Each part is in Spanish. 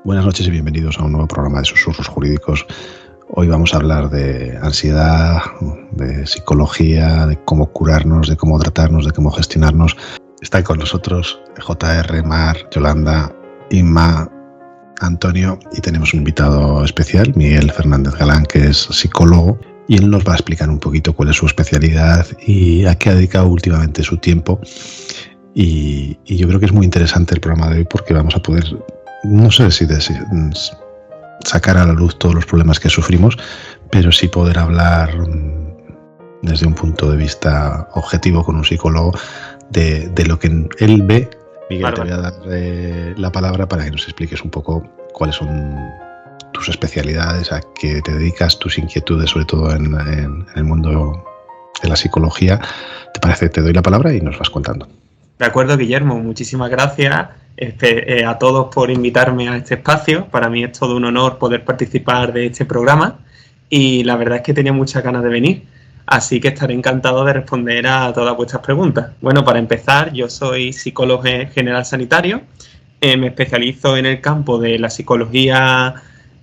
Buenas noches y bienvenidos a un nuevo programa de Susurros Jurídicos. Hoy vamos a hablar de ansiedad, de psicología, de cómo curarnos, de cómo tratarnos, de cómo gestionarnos. Está con nosotros JR, Mar, Yolanda, Inma, Antonio y tenemos un invitado especial, Miguel Fernández Galán, que es psicólogo, y él nos va a explicar un poquito cuál es su especialidad y a qué ha dedicado últimamente su tiempo. Y yo creo que es muy interesante el programa de hoy porque vamos a poder, no sé si sacar a la luz todos los problemas que sufrimos, pero sí poder hablar desde un punto de vista objetivo con un psicólogo de lo que él ve. Miguel, te voy a dar la palabra para que nos expliques un poco cuáles son tus especialidades, a qué te dedicas, tus inquietudes, sobre todo en el mundo de la psicología. ¿Te parece? Te doy la palabra y nos vas contando. De acuerdo, Guillermo. Muchísimas gracias a todos por invitarme a este espacio. Para mí es todo un honor poder participar de este programa y la verdad es que tenía muchas ganas de venir. Así que estaré encantado de responder a todas vuestras preguntas. Bueno, para empezar, yo soy psicólogo general sanitario. Me especializo en el campo de la psicología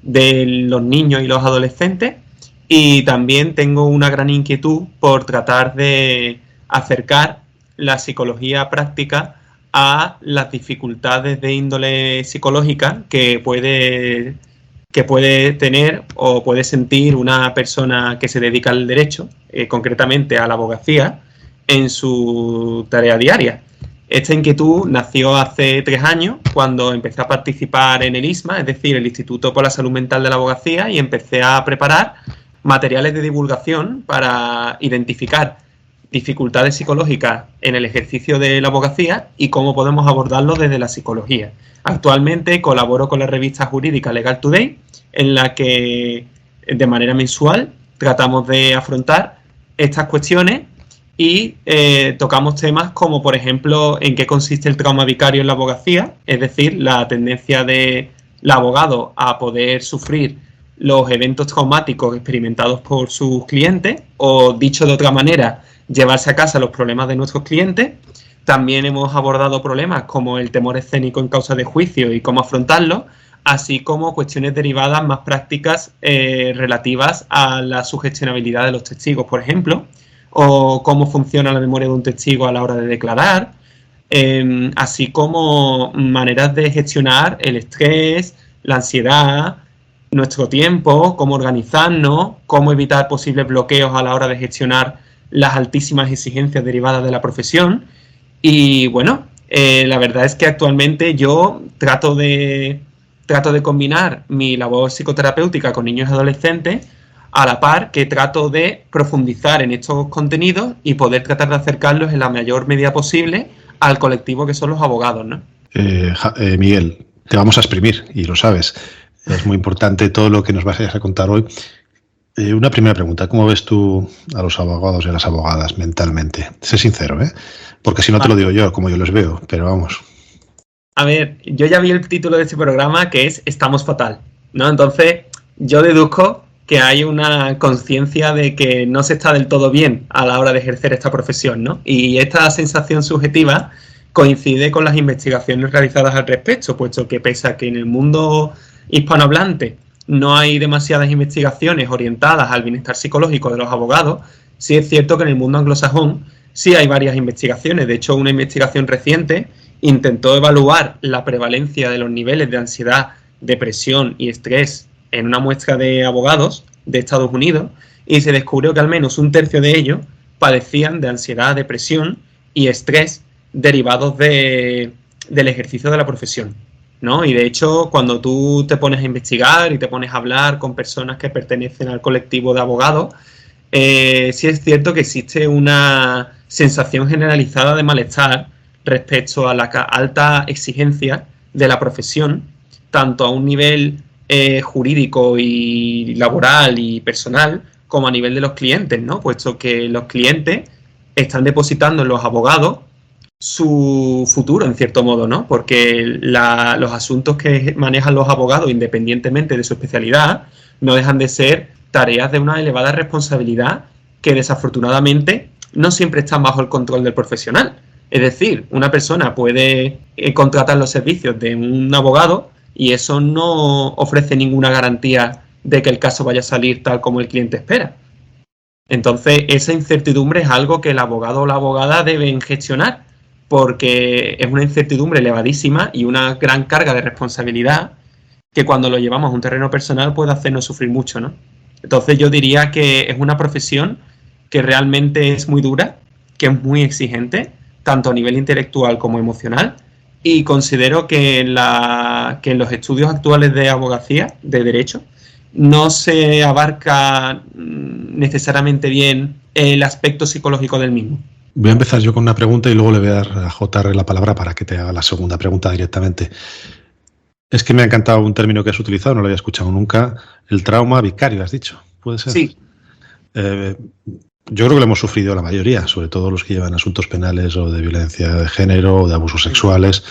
de los niños y los adolescentes y también tengo una gran inquietud por tratar de acercar la psicología práctica a las dificultades de índole psicológica que puede tener o puede sentir una persona que se dedica al derecho, concretamente a la abogacía, en su tarea diaria. Esta inquietud nació hace 3 años cuando empecé a participar en el ISMA, es decir, el Instituto por la Salud Mental de la Abogacía, y empecé a preparar materiales de divulgación para identificar dificultades psicológicas en el ejercicio de la abogacía y cómo podemos abordarlo desde la psicología. Actualmente colaboro con la revista jurídica Legal Today, en la que de manera mensual tratamos de afrontar estas cuestiones y tocamos temas como, por ejemplo, en qué consiste el trauma vicario en la abogacía, es decir, la tendencia del abogado a poder sufrir los eventos traumáticos experimentados por sus clientes, o dicho de otra manera, llevarse a casa los problemas de nuestros clientes. También hemos abordado problemas como el temor escénico en causa de juicio y cómo afrontarlo, así como cuestiones derivadas más prácticas relativas a la sugestionabilidad de los testigos, por ejemplo, o cómo funciona la memoria de un testigo a la hora de declarar, así como maneras de gestionar el estrés, la ansiedad, nuestro tiempo, cómo organizarnos, cómo evitar posibles bloqueos a la hora de gestionar las altísimas exigencias derivadas de la profesión. Y bueno, la verdad es que actualmente yo trato de combinar mi labor psicoterapéutica con niños y adolescentes a la par que trato de profundizar en estos contenidos y poder tratar de acercarlos en la mayor medida posible al colectivo que son los abogados, ¿no? Miguel, te vamos a exprimir y lo sabes. Es muy importante todo lo que nos vas a contar hoy. Una primera pregunta, ¿cómo ves tú a los abogados y a las abogadas mentalmente? Sé sincero, porque si no te lo digo yo, como yo los veo, pero vamos. A ver, yo ya vi el título de este programa, que es Estamos fatal, ¿no? Entonces, yo deduzco que hay una conciencia de que no se está del todo bien a la hora de ejercer esta profesión, ¿no? Y esta sensación subjetiva coincide con las investigaciones realizadas al respecto, puesto que pese a que en el mundo hispanohablante no hay demasiadas investigaciones orientadas al bienestar psicológico de los abogados, sí es cierto que en el mundo anglosajón sí hay varias investigaciones. De hecho, una investigación reciente intentó evaluar la prevalencia de los niveles de ansiedad, depresión y estrés en una muestra de abogados de Estados Unidos y se descubrió que al menos 1/3 de ellos padecían de ansiedad, depresión y estrés derivados del ejercicio de la profesión, ¿no? Y de hecho, cuando tú te pones a investigar y te pones a hablar con personas que pertenecen al colectivo de abogados, sí es cierto que existe una sensación generalizada de malestar respecto a la alta exigencia de la profesión, tanto a un nivel jurídico y laboral y personal, como a nivel de los clientes, ¿no? Puesto que los clientes están depositando en los abogados su futuro, en cierto modo, ¿no? Porque los asuntos que manejan los abogados, independientemente de su especialidad, no dejan de ser tareas de una elevada responsabilidad que desafortunadamente no siempre están bajo el control del profesional. Es decir, una persona puede contratar los servicios de un abogado y eso no ofrece ninguna garantía de que el caso vaya a salir tal como el cliente espera. Entonces, esa incertidumbre es algo que el abogado o la abogada deben gestionar, porque es una incertidumbre elevadísima y una gran carga de responsabilidad que cuando lo llevamos a un terreno personal puede hacernos sufrir mucho, ¿no? Entonces yo diría que es una profesión que realmente es muy dura, que es muy exigente, tanto a nivel intelectual como emocional, y considero que en los estudios actuales de abogacía, de derecho, no se abarca necesariamente bien el aspecto psicológico del mismo. Voy a empezar yo con una pregunta y luego le voy a dar a JR la palabra para que te haga la segunda pregunta directamente. Es que me ha encantado un término que has utilizado, no lo había escuchado nunca, el trauma vicario, has dicho, ¿puede ser? Sí. Yo creo que lo hemos sufrido la mayoría, sobre todo los que llevan asuntos penales o de violencia de género o de abusos sexuales.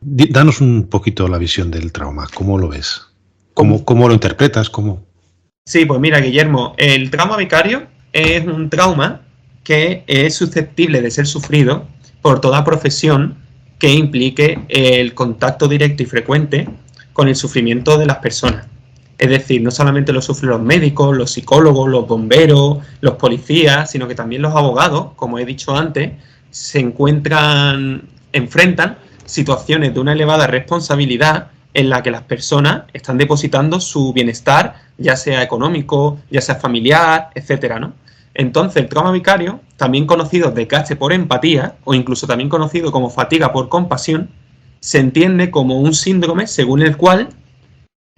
Danos un poquito la visión del trauma, ¿cómo lo ves? ¿Cómo lo interpretas? Sí, pues mira, Guillermo, el trauma vicario es un trauma que es susceptible de ser sufrido por toda profesión que implique el contacto directo y frecuente con el sufrimiento de las personas. Es decir, no solamente lo sufren los médicos, los psicólogos, los bomberos, los policías, sino que también los abogados, como he dicho antes, enfrentan situaciones de una elevada responsabilidad en la que las personas están depositando su bienestar, ya sea económico, ya sea familiar, etcétera, ¿no? Entonces, el trauma vicario, también conocido desgaste por empatía, o incluso también conocido como fatiga por compasión, se entiende como un síndrome según el cual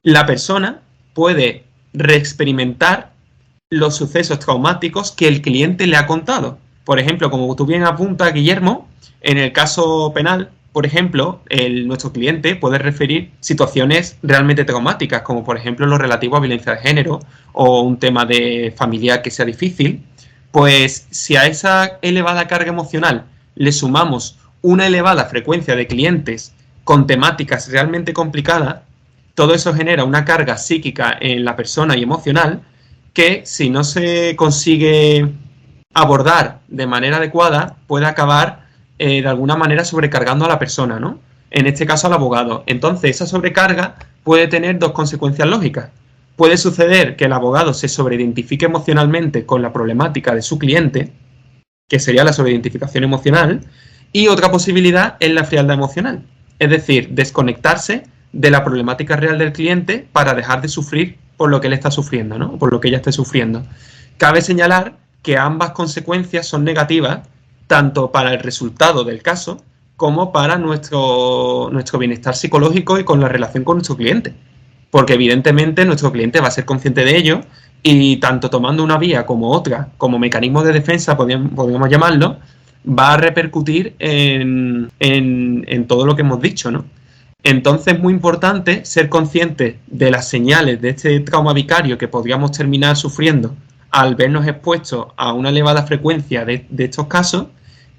la persona puede reexperimentar los sucesos traumáticos que el cliente le ha contado. Por ejemplo, como tú bien apuntas, Guillermo, en el caso penal, por ejemplo, nuestro cliente puede referir situaciones realmente traumáticas, como por ejemplo lo relativo a violencia de género o un tema de familiar que sea difícil. Pues si a esa elevada carga emocional le sumamos una elevada frecuencia de clientes con temáticas realmente complicadas, todo eso genera una carga psíquica en la persona y emocional que, si no se consigue abordar de manera adecuada, puede acabar de alguna manera sobrecargando a la persona, ¿no? En este caso al abogado. Entonces, esa sobrecarga puede tener dos consecuencias lógicas. Puede suceder que el abogado se sobreidentifique emocionalmente con la problemática de su cliente, que sería la sobreidentificación emocional, y otra posibilidad es la frialdad emocional, es decir, desconectarse de la problemática real del cliente para dejar de sufrir por lo que él está sufriendo, ¿no? Por lo que ella esté sufriendo. Cabe señalar que ambas consecuencias son negativas tanto para el resultado del caso como para nuestro bienestar psicológico y con la relación con nuestro cliente. Porque evidentemente nuestro cliente va a ser consciente de ello y tanto tomando una vía como otra, como mecanismo de defensa, podríamos llamarlo, va a repercutir en todo lo que hemos dicho, ¿no? Entonces es muy importante ser conscientes de las señales de este trauma vicario que podríamos terminar sufriendo al vernos expuestos a una elevada frecuencia de estos casos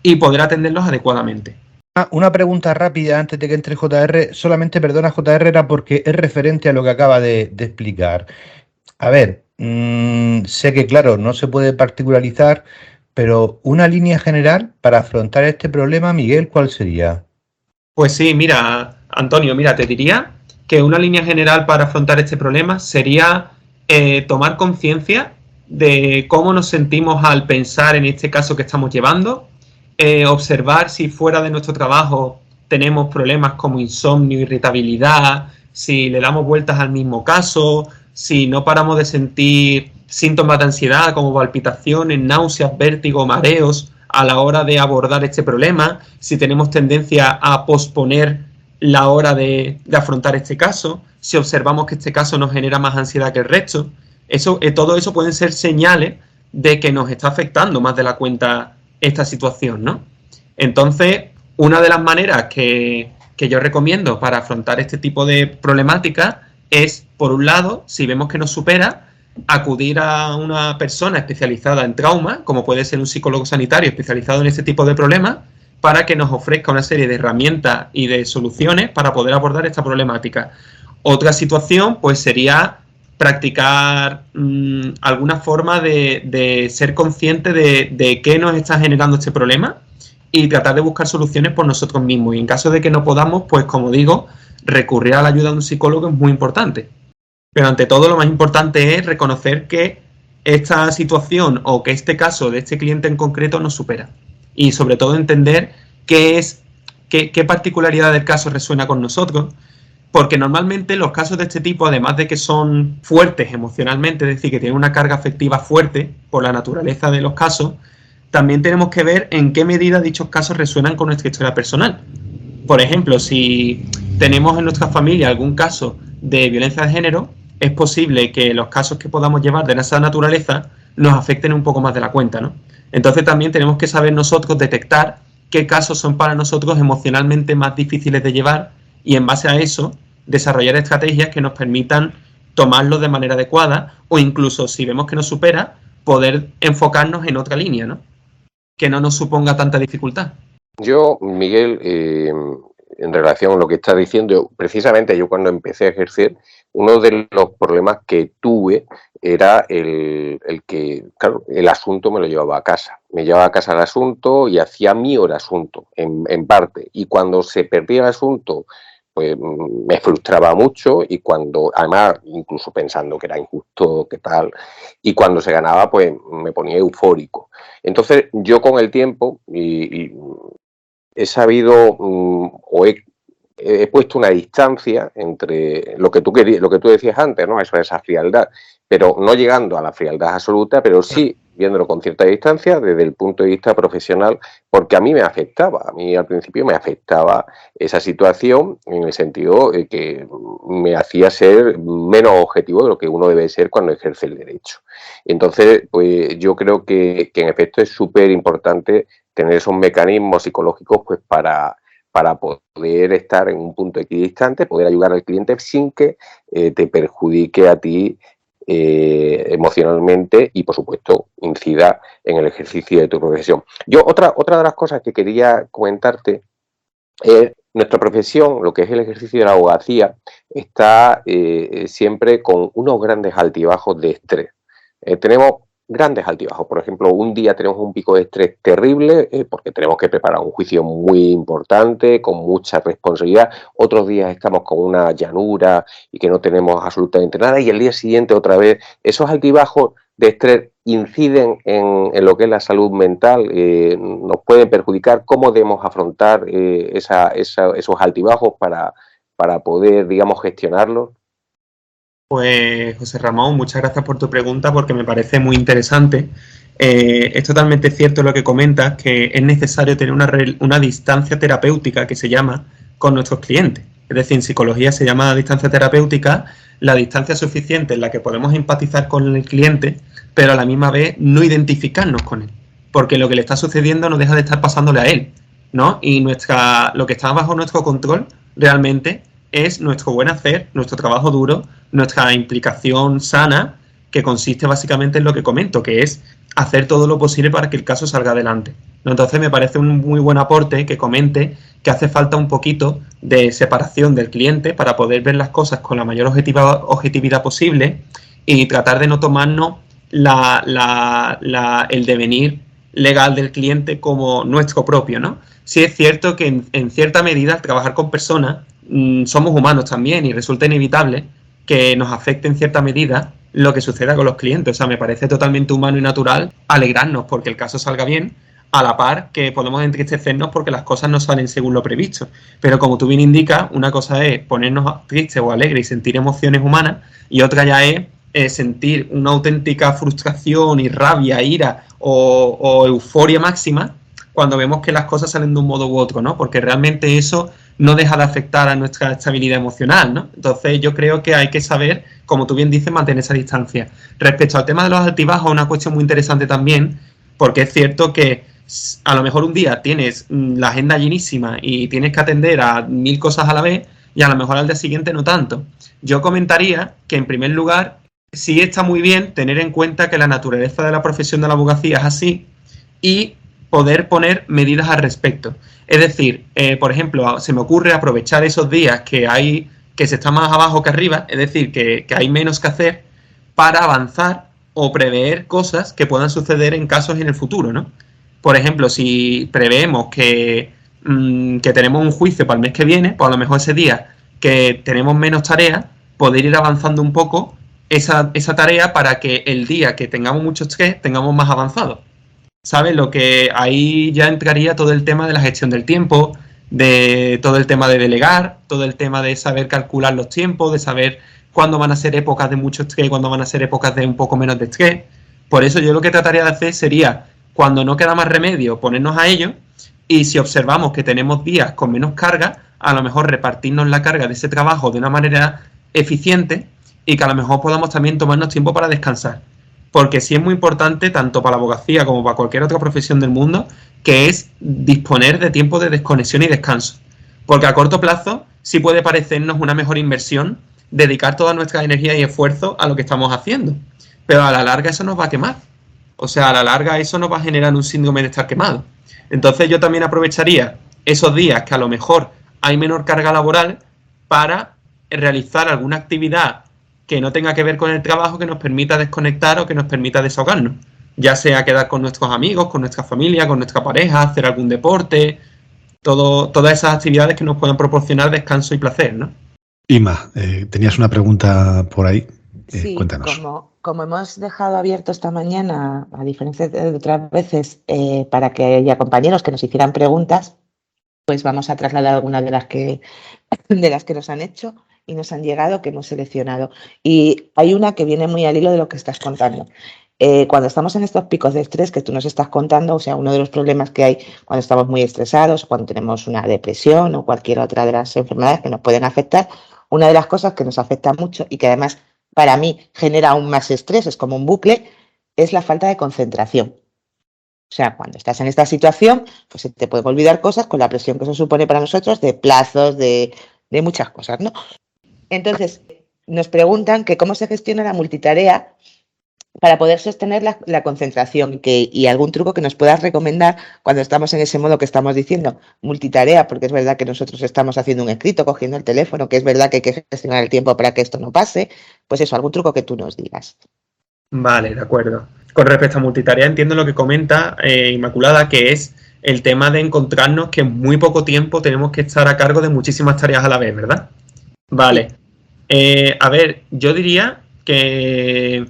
y poder atenderlos adecuadamente. Una pregunta rápida antes de que entre JR, solamente perdona JR, era porque es referente a lo que acaba de explicar. A ver, sé que claro, no se puede particularizar, pero una línea general para afrontar este problema, Miguel, ¿cuál sería? Pues sí, mira, Antonio, te diría que una línea general para afrontar este problema sería tomar conciencia de cómo nos sentimos al pensar en este caso que estamos llevando, observar si fuera de nuestro trabajo tenemos problemas como insomnio, irritabilidad, si le damos vueltas al mismo caso, si no paramos de sentir síntomas de ansiedad como palpitaciones, náuseas, vértigo, mareos a la hora de abordar este problema, si tenemos tendencia a posponer la hora de afrontar este caso, si observamos que este caso nos genera más ansiedad que el resto. Todo eso pueden ser señales de que nos está afectando más de la cuenta esta situación, ¿no? Entonces, una de las maneras que yo recomiendo para afrontar este tipo de problemáticas es, por un lado, si vemos que nos supera, acudir a una persona especializada en trauma, como puede ser un psicólogo sanitario especializado en este tipo de problemas, para que nos ofrezca una serie de herramientas y de soluciones para poder abordar esta problemática. Otra situación, pues, sería practicar alguna forma de ser consciente de qué nos está generando este problema y tratar de buscar soluciones por nosotros mismos. Y en caso de que no podamos, pues como digo, recurrir a la ayuda de un psicólogo es muy importante. Pero ante todo lo más importante es reconocer que esta situación o que este caso de este cliente en concreto nos supera. Y sobre todo entender qué particularidad del caso resuena con nosotros, porque normalmente los casos de este tipo, además de que son fuertes emocionalmente, es decir, que tienen una carga afectiva fuerte por la naturaleza de los casos, también tenemos que ver en qué medida dichos casos resuenan con nuestra historia personal. Por ejemplo, si tenemos en nuestra familia algún caso de violencia de género, es posible que los casos que podamos llevar de esa naturaleza nos afecten un poco más de la cuenta, ¿no? Entonces también tenemos que saber nosotros detectar qué casos son para nosotros emocionalmente más difíciles de llevar y en base a eso desarrollar estrategias que nos permitan tomarlos de manera adecuada o incluso si vemos que nos supera, poder enfocarnos en otra línea, ¿no? Que no nos suponga tanta dificultad. Yo, Miguel, en relación a lo que estás diciendo, precisamente yo cuando empecé a ejercer, uno de los problemas que tuve era el que, claro, el asunto me lo llevaba a casa. Me llevaba a casa el asunto y hacía mío el asunto, en parte. Y cuando se perdía el asunto, pues me frustraba mucho y cuando, además, incluso pensando que era injusto, que tal, y cuando se ganaba, pues me ponía eufórico. Entonces, yo con el tiempo y he sabido o he puesto una distancia entre lo que tú decías antes, ¿no? Eso, esa frialdad, pero no llegando a la frialdad absoluta, pero sí viéndolo con cierta distancia desde el punto de vista profesional, porque a mí me afectaba, a mí al principio me afectaba esa situación en el sentido de que me hacía ser menos objetivo de lo que uno debe ser cuando ejerce el derecho. Entonces, pues yo creo que en efecto es súper importante tener esos mecanismos psicológicos pues para poder estar en un punto equidistante, poder ayudar al cliente sin que te perjudique a ti emocionalmente y, por supuesto, incida en el ejercicio de tu profesión. Yo, otra de las cosas que quería comentarte es nuestra profesión, lo que es el ejercicio de la abogacía, está siempre con unos grandes altibajos de estrés. Tenemos grandes altibajos. Por ejemplo, un día tenemos un pico de estrés terrible porque tenemos que preparar un juicio muy importante, con mucha responsabilidad. Otros días estamos con una llanura y que no tenemos absolutamente nada. Y el día siguiente otra vez. Esos altibajos de estrés inciden en lo que es la salud mental, nos pueden perjudicar. ¿Cómo debemos afrontar esos altibajos para poder, digamos, gestionarlos? Pues, José Ramón, muchas gracias por tu pregunta porque me parece muy interesante. Es totalmente cierto lo que comentas, que es necesario tener una distancia terapéutica que se llama con nuestros clientes. Es decir, en psicología se llama distancia terapéutica la distancia suficiente en la que podemos empatizar con el cliente, pero a la misma vez no identificarnos con él. Porque lo que le está sucediendo no deja de estar pasándole a él, ¿no? Y lo que está bajo nuestro control realmente es nuestro buen hacer, nuestro trabajo duro, nuestra implicación sana, que consiste básicamente en lo que comento, que es hacer todo lo posible para que el caso salga adelante. Entonces me parece un muy buen aporte que comente que hace falta un poquito de separación del cliente para poder ver las cosas con la mayor objetividad posible y tratar de no tomarnos el devenir legal del cliente como nuestro propio, ¿no? Sí es cierto que en cierta medida al trabajar con personas somos humanos también y resulta inevitable que nos afecte en cierta medida lo que suceda con los clientes. O sea, me parece totalmente humano y natural alegrarnos porque el caso salga bien, a la par que podemos entristecernos porque las cosas no salen según lo previsto. Pero como tú bien indicas, una cosa es ponernos tristes o alegres y sentir emociones humanas y otra ya es sentir una auténtica frustración y rabia, ira o euforia máxima cuando vemos que las cosas salen de un modo u otro, ¿no? Porque realmente eso no deja de afectar a nuestra estabilidad emocional, ¿no? Entonces yo creo que hay que saber, como tú bien dices, mantener esa distancia. Respecto al tema de los altibajos, una cuestión muy interesante también, porque es cierto que a lo mejor un día tienes la agenda llenísima y tienes que atender a 1000 cosas a la vez y a lo mejor al día siguiente no tanto. Yo comentaría que, en primer lugar, sí está muy bien tener en cuenta que la naturaleza de la profesión de la abogacía es así y poder poner medidas al respecto. Es decir, por ejemplo, se me ocurre aprovechar esos días que se está más abajo que arriba, es decir, que hay menos que hacer para avanzar o prever cosas que puedan suceder en casos en el futuro, ¿no? Por ejemplo, si preveemos que tenemos un juicio para el mes que viene, pues a lo mejor ese día que tenemos menos tareas, poder ir avanzando un poco esa tarea para que el día que tengamos mucho estrés tengamos más avanzado. ¿Sabes? Lo que ahí ya entraría todo el tema de la gestión del tiempo, de todo el tema de delegar, todo el tema de saber calcular los tiempos, de saber cuándo van a ser épocas de mucho estrés, cuándo van a ser épocas de un poco menos de estrés. Por eso yo lo que trataría de hacer sería, cuando no queda más remedio, ponernos a ello, y si observamos que tenemos días con menos carga, a lo mejor repartirnos la carga de ese trabajo de una manera eficiente y que a lo mejor podamos también tomarnos tiempo para descansar. Porque sí es muy importante, tanto para la abogacía como para cualquier otra profesión del mundo, que es disponer de tiempo de desconexión y descanso. Porque a corto plazo sí puede parecernos una mejor inversión dedicar toda nuestra energía y esfuerzo a lo que estamos haciendo. Pero a la larga eso nos va a quemar. O sea, a la larga eso nos va a generar un síndrome de estar quemado. Entonces yo también aprovecharía esos días que a lo mejor hay menor carga laboral para realizar alguna actividad que no tenga que ver con el trabajo, que nos permita desconectar o que nos permita desahogarnos. Ya sea quedar con nuestros amigos, con nuestra familia, con nuestra pareja, hacer algún deporte, todas esas actividades que nos puedan proporcionar descanso y placer, ¿no? Ima, tenías una pregunta por ahí. Sí, cuéntanos. Como hemos dejado abierto esta mañana, a diferencia de otras veces, para que haya compañeros que nos hicieran preguntas, pues vamos a trasladar algunas de las que nos han hecho y nos han llegado, que hemos seleccionado. Y hay una que viene muy al hilo de lo que estás contando. Cuando estamos en estos picos de estrés que tú nos estás contando, o sea, uno de los problemas que hay cuando estamos muy estresados, cuando tenemos una depresión o cualquier otra de las enfermedades que nos pueden afectar, una de las cosas que nos afecta mucho y que además para mí genera aún más estrés, es como un bucle, es la falta de concentración. O sea, cuando estás en esta situación, pues se te pueden olvidar cosas con la presión que eso supone para nosotros de plazos, de muchas cosas, ¿no? Entonces, nos preguntan que cómo se gestiona la multitarea para poder sostener la concentración y algún truco que nos puedas recomendar cuando estamos en ese modo que estamos diciendo, multitarea, porque es verdad que nosotros estamos haciendo un escrito, cogiendo el teléfono, que es verdad que hay que gestionar el tiempo para que esto no pase, pues eso, algún truco que tú nos digas. Vale, de acuerdo. Con respecto a multitarea, entiendo lo que comenta Inmaculada, que es el tema de encontrarnos que en muy poco tiempo tenemos que estar a cargo de muchísimas tareas a la vez, ¿verdad? Vale. A ver, yo diría que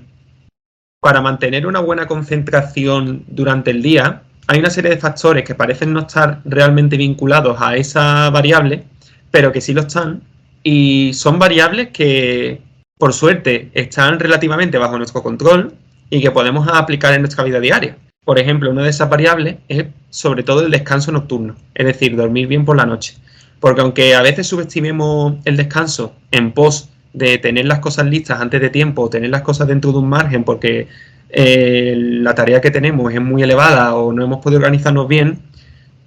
para mantener una buena concentración durante el día, hay una serie de factores que parecen no estar realmente vinculados a esa variable, pero que sí lo están, y son variables que, por suerte, están relativamente bajo nuestro control y que podemos aplicar en nuestra vida diaria. Por ejemplo, una de esas variables es sobre todo el descanso nocturno, es decir, dormir bien por la noche. Porque aunque a veces subestimemos el descanso en pos de tener las cosas listas antes de tiempo o tener las cosas dentro de un margen porque la tarea que tenemos es muy elevada o no hemos podido organizarnos bien,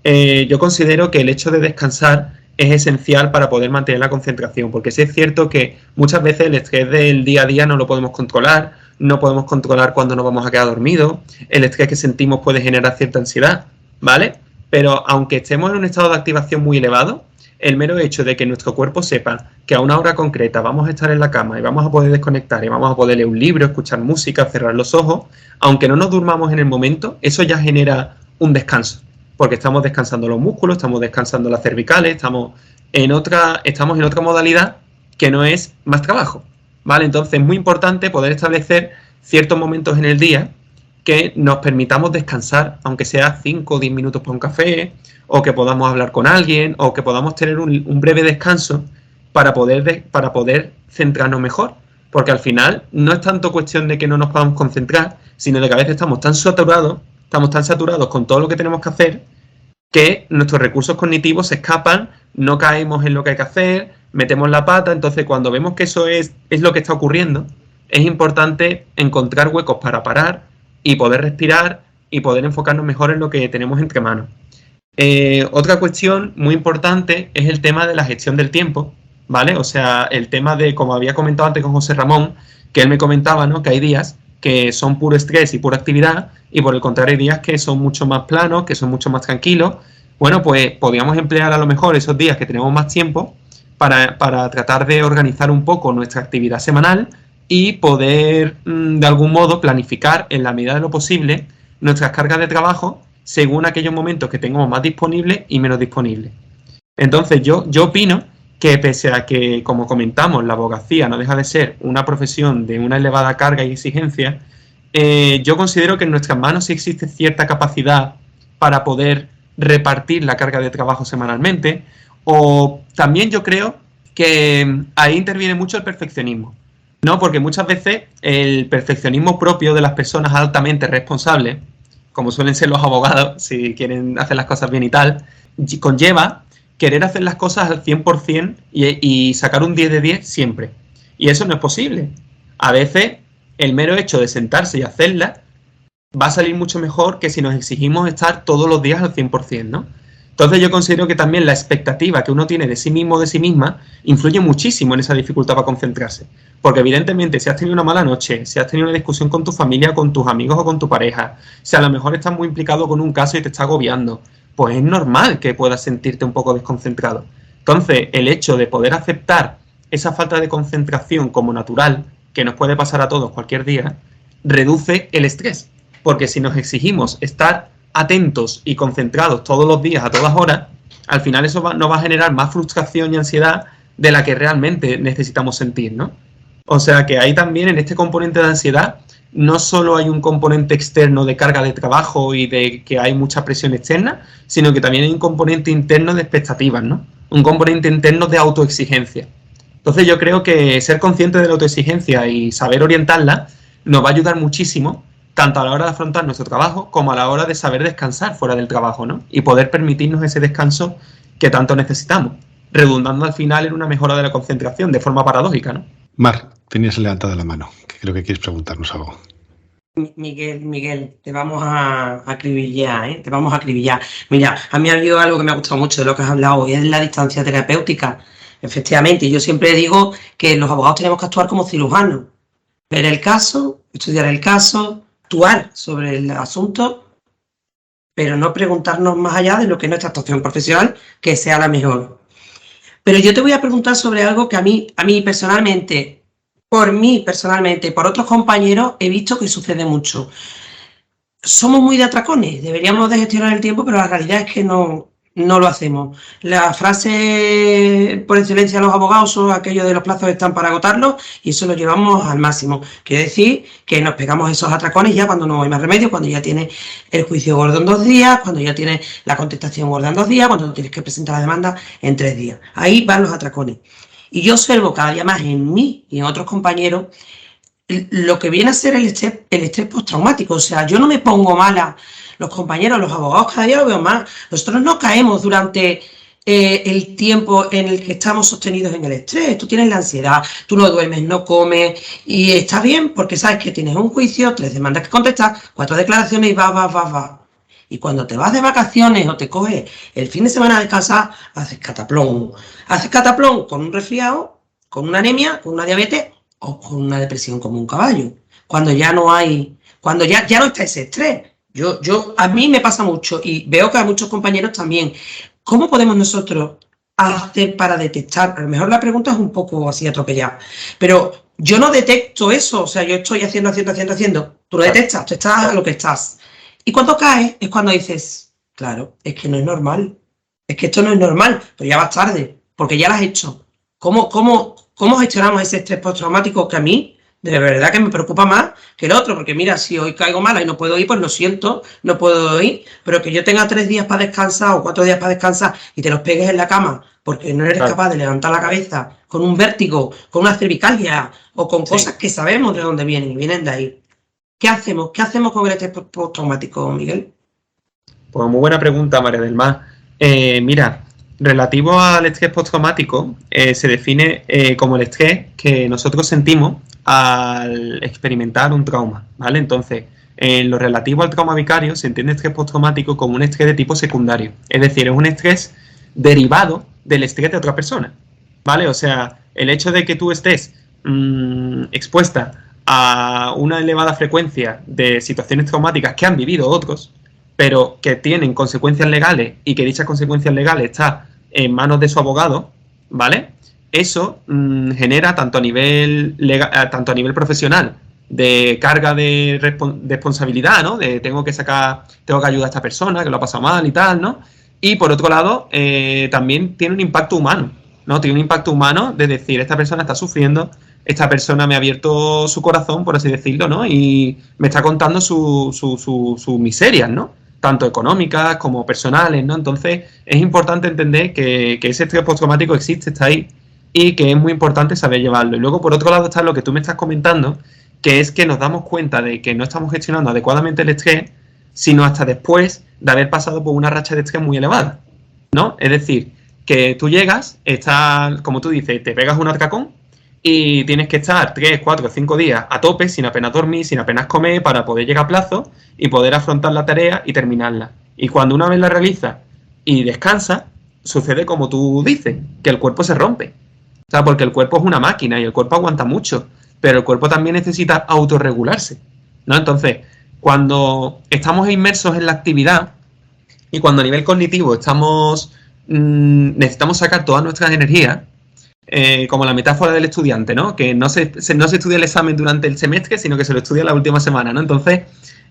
yo considero que el hecho de descansar es esencial para poder mantener la concentración, porque sí es cierto que muchas veces el estrés del día a día no lo podemos controlar, no podemos controlar cuándo nos vamos a quedar dormidos, el estrés que sentimos puede generar cierta ansiedad, ¿vale? Pero aunque estemos en un estado de activación muy elevado, el mero hecho de que nuestro cuerpo sepa que a una hora concreta vamos a estar en la cama y vamos a poder desconectar y vamos a poder leer un libro, escuchar música, cerrar los ojos, aunque no nos durmamos en el momento, eso ya genera un descanso, porque estamos descansando los músculos, estamos descansando las cervicales, estamos en otra modalidad que no es más trabajo, ¿vale? Entonces es muy importante poder establecer ciertos momentos en el día que nos permitamos descansar, aunque sea 5 o 10 minutos para un café, o que podamos hablar con alguien, o que podamos tener un breve descanso para poder centrarnos mejor. Porque al final no es tanto cuestión de que no nos podamos concentrar, sino de que a veces estamos tan saturados con todo lo que tenemos que hacer, que nuestros recursos cognitivos se escapan, no caemos en lo que hay que hacer, metemos la pata. Entonces cuando vemos que eso es lo que está ocurriendo, es importante encontrar huecos para parar y poder respirar y poder enfocarnos mejor en lo que tenemos entre manos. Otra cuestión muy importante es el tema de la gestión del tiempo, ¿vale? O sea, el tema de, como había comentado antes con José Ramón, que él me comentaba, ¿no?, que hay días que son puro estrés y pura actividad, y por el contrario hay días que son mucho más planos, que son mucho más tranquilos. Bueno, pues podríamos emplear a lo mejor esos días que tenemos más tiempo para tratar de organizar un poco nuestra actividad semanal y poder, de algún modo, planificar en la medida de lo posible nuestras cargas de trabajo según aquellos momentos que tengamos más disponibles y menos disponibles. Entonces yo opino que pese a que, como comentamos, la abogacía no deja de ser una profesión de una elevada carga y exigencia, yo considero que en nuestras manos sí existe cierta capacidad para poder repartir la carga de trabajo semanalmente, o también yo creo que ahí interviene mucho el perfeccionismo, ¿no? Porque muchas veces el perfeccionismo propio de las personas altamente responsables, como suelen ser los abogados, si quieren hacer las cosas bien y tal, conlleva querer hacer las cosas al 100% y sacar un 10 de 10 siempre. Y eso no es posible. A veces el mero hecho de sentarse y hacerlas va a salir mucho mejor que si nos exigimos estar todos los días al 100%, ¿no? Entonces yo considero que también la expectativa que uno tiene de sí mismo o de sí misma influye muchísimo en esa dificultad para concentrarse. Porque evidentemente si has tenido una mala noche, si has tenido una discusión con tu familia, con tus amigos o con tu pareja, si a lo mejor estás muy implicado con un caso y te está agobiando, pues es normal que puedas sentirte un poco desconcentrado. Entonces el hecho de poder aceptar esa falta de concentración como natural, que nos puede pasar a todos cualquier día, reduce el estrés. Porque si nos exigimos estar atentos y concentrados todos los días, a todas horas, al final eso nos va a generar más frustración y ansiedad de la que realmente necesitamos sentir, ¿no? O sea que ahí también en este componente de ansiedad no solo hay un componente externo de carga de trabajo y de que hay mucha presión externa, sino que también hay un componente interno de expectativas, ¿no? Un componente interno de autoexigencia. Entonces yo creo que ser consciente de la autoexigencia y saber orientarla nos va a ayudar muchísimo, tanto a la hora de afrontar nuestro trabajo como a la hora de saber descansar fuera del trabajo, ¿no? Y poder permitirnos ese descanso que tanto necesitamos, redundando al final en una mejora de la concentración de forma paradójica, ¿no? Mar, tenías levantada la mano, que creo que quieres preguntarnos algo. Miguel, te vamos a acribillar, ¿eh? Te vamos a acribillar. Mira, a mí ha habido algo que me ha gustado mucho de lo que has hablado hoy, es la distancia terapéutica. Efectivamente, yo siempre digo que los abogados tenemos que actuar como cirujanos. Ver el caso, estudiar el caso, actuar sobre el asunto, pero no preguntarnos más allá de lo que es nuestra actuación profesional, que sea la mejor. Pero yo te voy a preguntar sobre algo que a mí personalmente, por otros compañeros, he visto que sucede mucho. Somos muy de atracones, deberíamos de gestionar el tiempo, pero la realidad es que no lo hacemos. La frase por excelencia de los abogados son aquellos de los plazos están para agotarlos y eso lo llevamos al máximo. Quiere decir que nos pegamos esos atracones ya cuando no hay más remedio, cuando ya tienes el juicio gordo en 2 días, cuando ya tienes la contestación gorda en 2 días, cuando tienes que presentar la demanda en 3 días. Ahí van los atracones. Y yo observo cada día más en mí y en otros compañeros lo que viene a ser el estrés postraumático. O sea, yo no me pongo mala. Los compañeros, los abogados, cada día lo veo más. Nosotros no caemos durante el tiempo en el que estamos sostenidos en el estrés. Tú tienes la ansiedad, tú no duermes, no comes y está bien porque sabes que tienes un juicio, 3 demandas que contestar, 4 declaraciones y va. Y cuando te vas de vacaciones o te coges el fin de semana de casa, haces cataplón. Haces cataplón con un resfriado, con una anemia, con una diabetes o con una depresión como un caballo. Cuando ya no está ese estrés. A mí me pasa mucho y veo que a muchos compañeros también. ¿Cómo podemos nosotros hacer para detectar? A lo mejor la pregunta es un poco así atropellada, pero yo no detecto eso. O sea, yo estoy haciendo. Tú lo detectas, tú estás a lo que estás. Y cuando caes es cuando dices, claro, es que no es normal. Es que esto no es normal, pero ya vas tarde, porque ya lo has hecho. ¿Cómo gestionamos ese estrés postraumático que a mí de verdad que me preocupa más que el otro? Porque mira, si hoy caigo mala y no puedo ir, pues lo siento, no puedo ir, pero que yo tenga 3 días para descansar o 4 días para descansar y te los pegues en la cama porque no eres capaz de levantar la cabeza con un vértigo, con una cervicalia o con cosas que sabemos de dónde vienen y vienen de ahí. ¿Qué hacemos? ¿Qué hacemos con el estrés postraumático, Miguel? Pues muy buena pregunta, María del Mar. Mira, relativo al estrés postraumático, se define como el estrés que nosotros sentimos al experimentar un trauma, ¿vale? Entonces, en lo relativo al trauma vicario, se entiende estrés postraumático como un estrés de tipo secundario. Es decir, es un estrés derivado del estrés de otra persona, ¿vale? O sea, el hecho de que tú estés expuesta a una elevada frecuencia de situaciones traumáticas que han vivido otros, pero que tienen consecuencias legales y que dichas consecuencias legales están en manos de su abogado, ¿vale? Eso genera tanto a nivel profesional de carga de responsabilidad, ¿no? De tengo que ayudar a esta persona que lo ha pasado mal y tal, ¿no? Y por otro lado, también tiene un impacto humano, ¿no? Tiene un impacto humano de decir, esta persona está sufriendo, esta persona me ha abierto su corazón, por así decirlo, ¿no? Y me está contando sus miserias, ¿no? Tanto económicas como personales, ¿no? Entonces, es importante entender que ese estrés postraumático existe, está ahí, y que es muy importante saber llevarlo. Y luego, por otro lado, está lo que tú me estás comentando, que es que nos damos cuenta de que no estamos gestionando adecuadamente el estrés, sino hasta después de haber pasado por una racha de estrés muy elevada, ¿no? Es decir, que tú llegas, estás, como tú dices, te pegas un atracón y tienes que estar 3, 4, 5 días a tope, sin apenas dormir, sin apenas comer, para poder llegar a plazo y poder afrontar la tarea y terminarla. Y cuando una vez la realizas y descansas, sucede como tú dices, que el cuerpo se rompe. O sea, porque el cuerpo es una máquina y el cuerpo aguanta mucho, pero el cuerpo también necesita autorregularse, ¿no? Entonces, cuando estamos inmersos en la actividad y cuando a nivel cognitivo necesitamos sacar todas nuestras energías, como la metáfora del estudiante, ¿no? Que no se estudia el examen durante el semestre, sino que se lo estudia la última semana, ¿no? Entonces,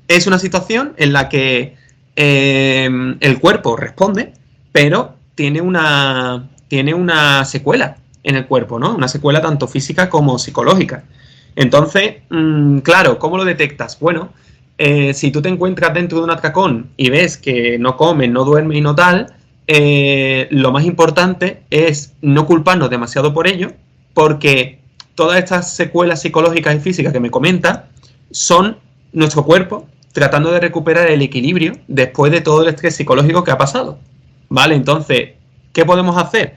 es una situación en la que el cuerpo responde, pero tiene una secuela en el cuerpo, ¿no? Una secuela tanto física como psicológica. Entonces, claro, ¿cómo lo detectas? Bueno, si tú te encuentras dentro de un atracón y ves que no comes, no duermes y no tal, lo más importante es no culparnos demasiado por ello, porque todas estas secuelas psicológicas y físicas que me comentas son nuestro cuerpo tratando de recuperar el equilibrio después de todo el estrés psicológico que ha pasado, ¿vale? Entonces, ¿qué podemos hacer?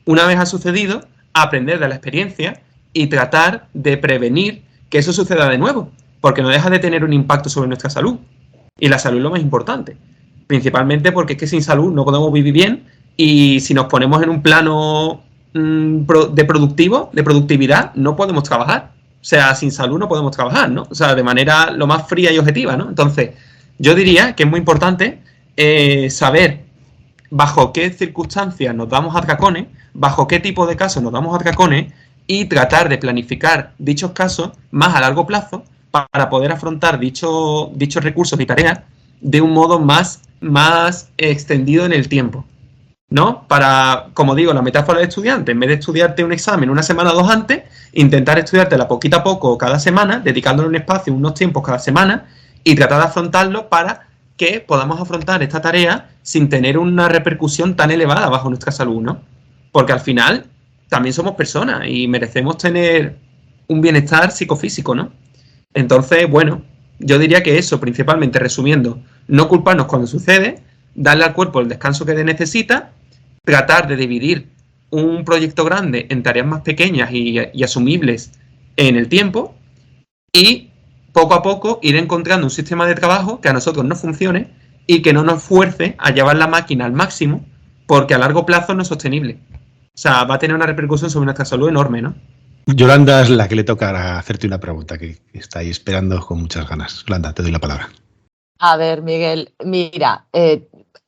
Una vez ha sucedido, aprender de la experiencia y tratar de prevenir que eso suceda de nuevo, porque no deja de tener un impacto sobre nuestra salud. Y la salud es lo más importante, principalmente porque es que sin salud no podemos vivir bien, y si nos ponemos en un plano de productividad, no podemos trabajar. O sea, sin salud no podemos trabajar, ¿no? O sea, de manera lo más fría y objetiva, ¿no? Entonces, yo diría que es muy importante saber bajo qué circunstancias nos damos atracones, bajo qué tipo de casos nos damos atracones, y tratar de planificar dichos casos más a largo plazo para poder afrontar dichos recursos y tareas de un modo más extendido en el tiempo, ¿no? Para, como digo, la metáfora del estudiante, en vez de estudiarte un examen una semana o dos antes, intentar estudiártela poquito a poco cada semana, dedicándole un espacio, unos tiempos cada semana, y tratar de afrontarlo para que podamos afrontar esta tarea sin tener una repercusión tan elevada bajo nuestra salud, ¿no? Porque al final también somos personas y merecemos tener un bienestar psicofísico, ¿no? Entonces, bueno, yo diría que eso, principalmente, resumiendo, no culparnos cuando sucede, darle al cuerpo el descanso que necesita, tratar de dividir un proyecto grande en tareas más pequeñas y asumibles en el tiempo, y poco a poco ir encontrando un sistema de trabajo que a nosotros nos funcione y que no nos fuerce a llevar la máquina al máximo, porque a largo plazo no es sostenible. O sea, va a tener una repercusión sobre nuestra salud enorme, ¿no? Yolanda es la que le toca hacerte una pregunta que está ahí esperando con muchas ganas. Yolanda, te doy la palabra. A ver, Miguel, mira,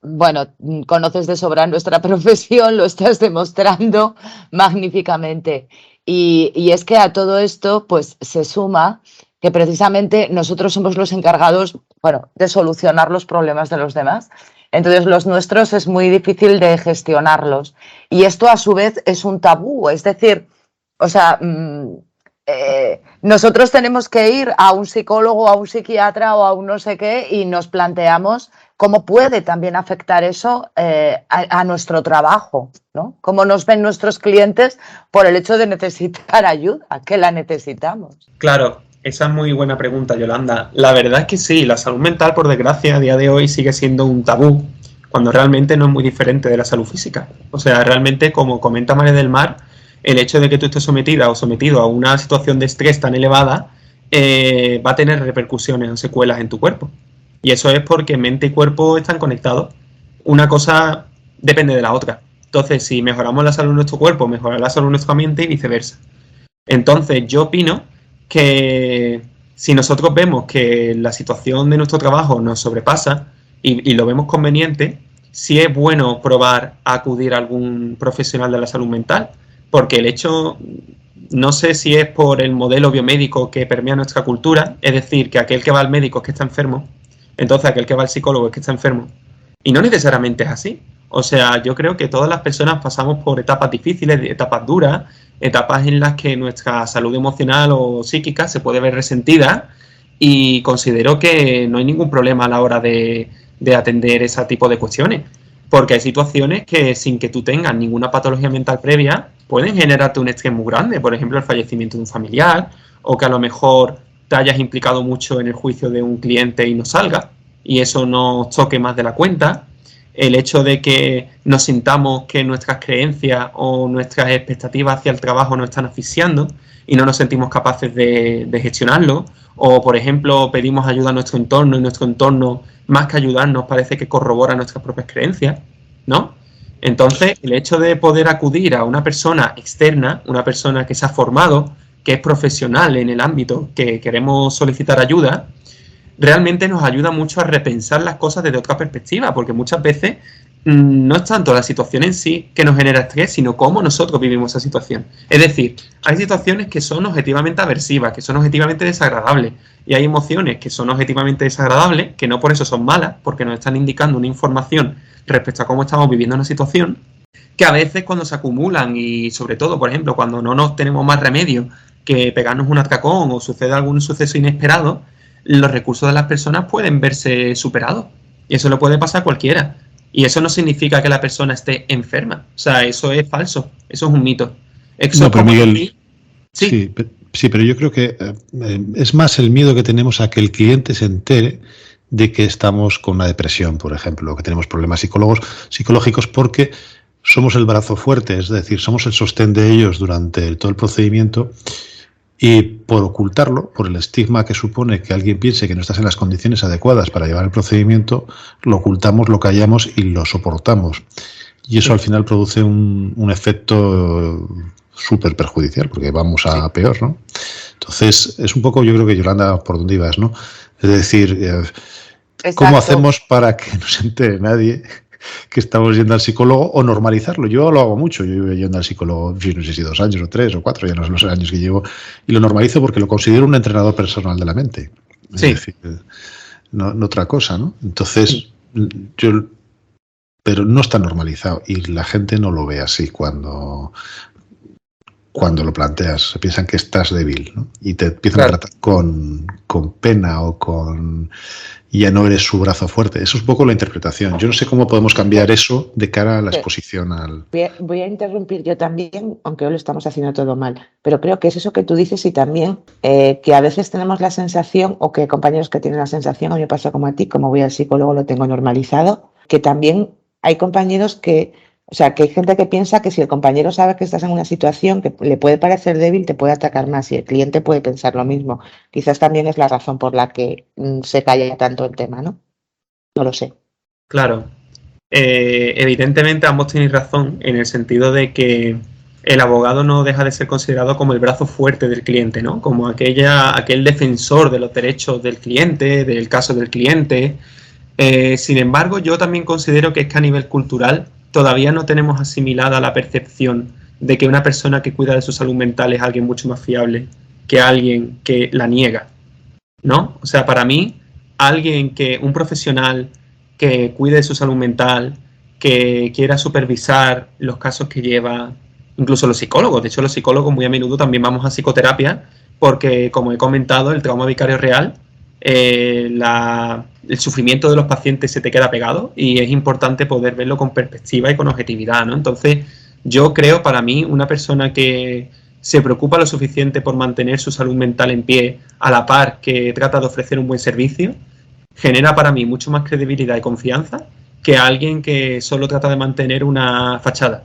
bueno, conoces de sobra nuestra profesión, lo estás demostrando magníficamente. Y es que a todo esto, pues se suma que precisamente nosotros somos los encargados, bueno, de solucionar los problemas de los demás. Entonces, los nuestros es muy difícil de gestionarlos. Y esto, a su vez, es un tabú. Es decir, o sea, nosotros tenemos que ir a un psicólogo, a un psiquiatra o a un no sé qué, y nos planteamos cómo puede también afectar eso a nuestro trabajo, ¿no? Cómo nos ven nuestros clientes por el hecho de necesitar ayuda, que la necesitamos. Claro, esa es muy buena pregunta, Yolanda. La verdad es que sí, la salud mental, por desgracia, a día de hoy sigue siendo un tabú, cuando realmente no es muy diferente de la salud física. O sea, realmente, como comenta María del Mar, el hecho de que tú estés sometida o sometido a una situación de estrés tan elevada va a tener repercusiones o secuelas en tu cuerpo. Y eso es porque mente y cuerpo están conectados. Una cosa depende de la otra. Entonces, si mejoramos la salud de nuestro cuerpo, mejorará la salud de nuestra mente y viceversa. Entonces, yo opino que si nosotros vemos que la situación de nuestro trabajo nos sobrepasa y lo vemos conveniente, sí es bueno probar a acudir a algún profesional de la salud mental, porque el hecho, no sé si es por el modelo biomédico que permea nuestra cultura, es decir, que aquel que va al médico es que está enfermo, entonces aquel que va al psicólogo es que está enfermo, y no necesariamente es así. O sea, yo creo que todas las personas pasamos por etapas difíciles, etapas duras, etapas en las que nuestra salud emocional o psíquica se puede ver resentida, y considero que no hay ningún problema a la hora de atender ese tipo de cuestiones, porque hay situaciones que sin que tú tengas ninguna patología mental previa pueden generarte un estrés muy grande, por ejemplo el fallecimiento de un familiar, o que a lo mejor te hayas implicado mucho en el juicio de un cliente y no salga, y eso nos toque más de la cuenta. El hecho de que nos sintamos que nuestras creencias o nuestras expectativas hacia el trabajo nos están asfixiando y no nos sentimos capaces de gestionarlo, o por ejemplo pedimos ayuda a nuestro entorno y nuestro entorno, más que ayudarnos, parece que corrobora nuestras propias creencias, ¿no? Entonces, el hecho de poder acudir a una persona externa, una persona que se ha formado, que es profesional en el ámbito que queremos solicitar ayuda, realmente nos ayuda mucho a repensar las cosas desde otra perspectiva, porque muchas veces no es tanto la situación en sí que nos genera estrés, sino cómo nosotros vivimos esa situación. Es decir, hay situaciones que son objetivamente aversivas, que son objetivamente desagradables, y hay emociones que son objetivamente desagradables, que no por eso son malas, porque nos están indicando una información respecto a cómo estamos viviendo una situación, que a veces cuando se acumulan, y sobre todo, por ejemplo, cuando no nos tenemos más remedio que pegarnos un atracón o sucede algún suceso inesperado, los recursos de las personas pueden verse superados. Y eso le puede pasar a cualquiera. Y eso no significa que la persona esté enferma. O sea, eso es falso. Eso es un mito. Eso no, pero Miguel, sí, pero yo creo que es más el miedo que tenemos a que el cliente se entere de que estamos con una depresión, por ejemplo, o que tenemos problemas psicológicos, porque somos el brazo fuerte, es decir, somos el sostén de ellos durante todo el procedimiento. Y por ocultarlo, por el estigma que supone que alguien piense que no estás en las condiciones adecuadas para llevar el procedimiento, lo ocultamos, lo callamos y lo soportamos. Y eso al final produce un efecto súper perjudicial, porque vamos a peor, ¿no? Entonces, es un poco, yo creo que, Yolanda, por dónde ibas, ¿no? Es decir, ¿cómo hacemos para que no se entere nadie que estamos yendo al psicólogo, o normalizarlo? Yo lo hago mucho, yo llevo yendo al psicólogo, no sé si 2 años o 3 o 4, ya no sé los años que llevo, y lo normalizo porque lo considero un entrenador personal de la mente. Sí. Es decir, no otra cosa, ¿no? Entonces, pero no está normalizado y la gente no lo ve así cuando lo planteas. Se piensan que estás débil, ¿no? Y te empiezan a tratar con pena o con... y ya no eres su brazo fuerte. Eso es un poco la interpretación. Yo no sé cómo podemos cambiar eso de cara a la exposición al... Voy a interrumpir yo también, aunque hoy lo estamos haciendo todo mal, pero creo que es eso que tú dices, y también que a veces tenemos la sensación, o que hay compañeros que tienen la sensación, a mí me pasa como a ti, como voy al psicólogo lo tengo normalizado, que también hay compañeros que... O sea, que hay gente que piensa que si el compañero sabe que estás en una situación que le puede parecer débil, te puede atacar más, y el cliente puede pensar lo mismo. Quizás también es la razón por la que se calla tanto el tema, ¿no? No lo sé. Claro. Evidentemente ambos tenéis razón en el sentido de que el abogado no deja de ser considerado como el brazo fuerte del cliente, ¿no? Como aquel defensor de los derechos del cliente, del caso del cliente. Sin embargo, yo también considero que es que a nivel cultural todavía no tenemos asimilada la percepción de que una persona que cuida de su salud mental es alguien mucho más fiable que alguien que la niega, ¿no? O sea, para mí, un profesional que cuide de su salud mental, que quiera supervisar los casos que lleva, incluso los psicólogos. De hecho, los psicólogos muy a menudo también vamos a psicoterapia porque, como he comentado, el trauma vicario real, el sufrimiento de los pacientes se te queda pegado y es importante poder verlo con perspectiva y con objetividad, ¿no? Entonces, yo creo, para mí, una persona que se preocupa lo suficiente por mantener su salud mental en pie, a la par que trata de ofrecer un buen servicio, genera para mí mucho más credibilidad y confianza que alguien que solo trata de mantener una fachada,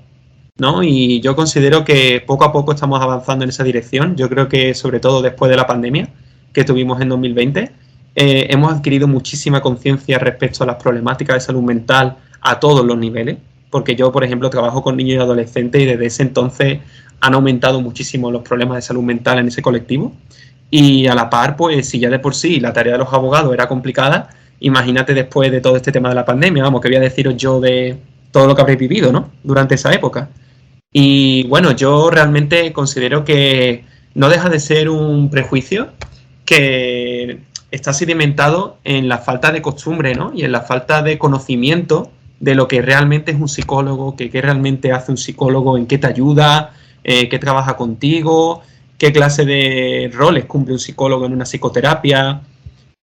¿no? Y yo considero que poco a poco estamos avanzando en esa dirección. Yo creo que, sobre todo después de la pandemia que tuvimos en 2020, hemos adquirido muchísima conciencia respecto a las problemáticas de salud mental a todos los niveles, porque yo, por ejemplo, trabajo con niños y adolescentes y desde ese entonces han aumentado muchísimo los problemas de salud mental en ese colectivo, y a la par, pues si ya de por sí la tarea de los abogados era complicada, imagínate después de todo este tema de la pandemia, vamos, que voy a deciros yo de todo lo que habréis vivido, ¿no?, durante esa época. Y bueno, yo realmente considero que no deja de ser un prejuicio que está sedimentado en la falta de costumbre, ¿no?, y en la falta de conocimiento de lo que realmente es un psicólogo, qué realmente hace un psicólogo, en qué te ayuda, qué trabaja contigo, qué clase de roles cumple un psicólogo en una psicoterapia.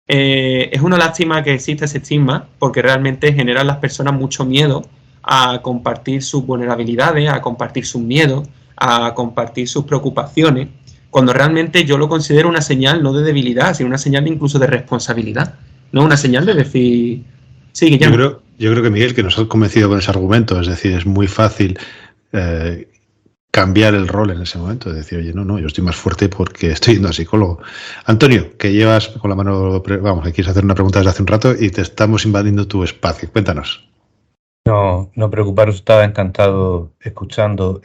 Es una lástima que exista ese estigma porque realmente genera a las personas mucho miedo a compartir sus vulnerabilidades, a compartir sus miedos, a compartir sus preocupaciones, cuando realmente yo lo considero una señal no de debilidad, sino una señal incluso de responsabilidad, no una señal de decir, sí, Guillermo. Yo creo que Miguel, que nos has convencido con ese argumento, es decir, es muy fácil cambiar el rol en ese momento, es decir, oye, no, yo estoy más fuerte porque estoy yendo a psicólogo. Antonio, que llevas con la mano, vamos, que quieres hacer una pregunta desde hace un rato y te estamos invadiendo tu espacio, cuéntanos. No preocuparos, estaba encantado escuchando.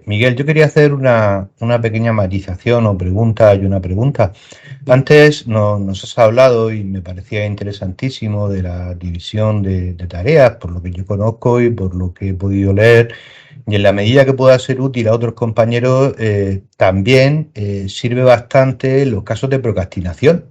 Miguel, yo quería hacer una pequeña matización o pregunta y una pregunta. Antes nos has hablado y me parecía interesantísimo de la división de tareas, por lo que yo conozco y por lo que he podido leer. Y en la medida que pueda ser útil a otros compañeros, también sirve bastante los casos de procrastinación,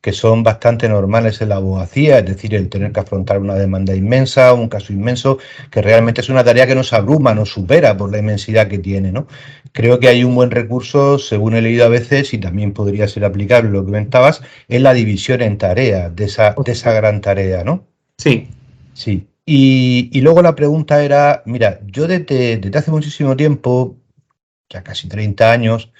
que son bastante normales en la abogacía, es decir, el tener que afrontar una demanda inmensa, un caso inmenso, que realmente es una tarea que nos abruma, nos supera por la inmensidad que tiene, ¿no? Creo que hay un buen recurso, según he leído a veces, y también podría ser aplicable lo que comentabas, es la división en tareas de esa gran tarea, ¿no? Sí. Sí. Y luego la pregunta era, mira, yo desde hace muchísimo tiempo, ya casi 30 años,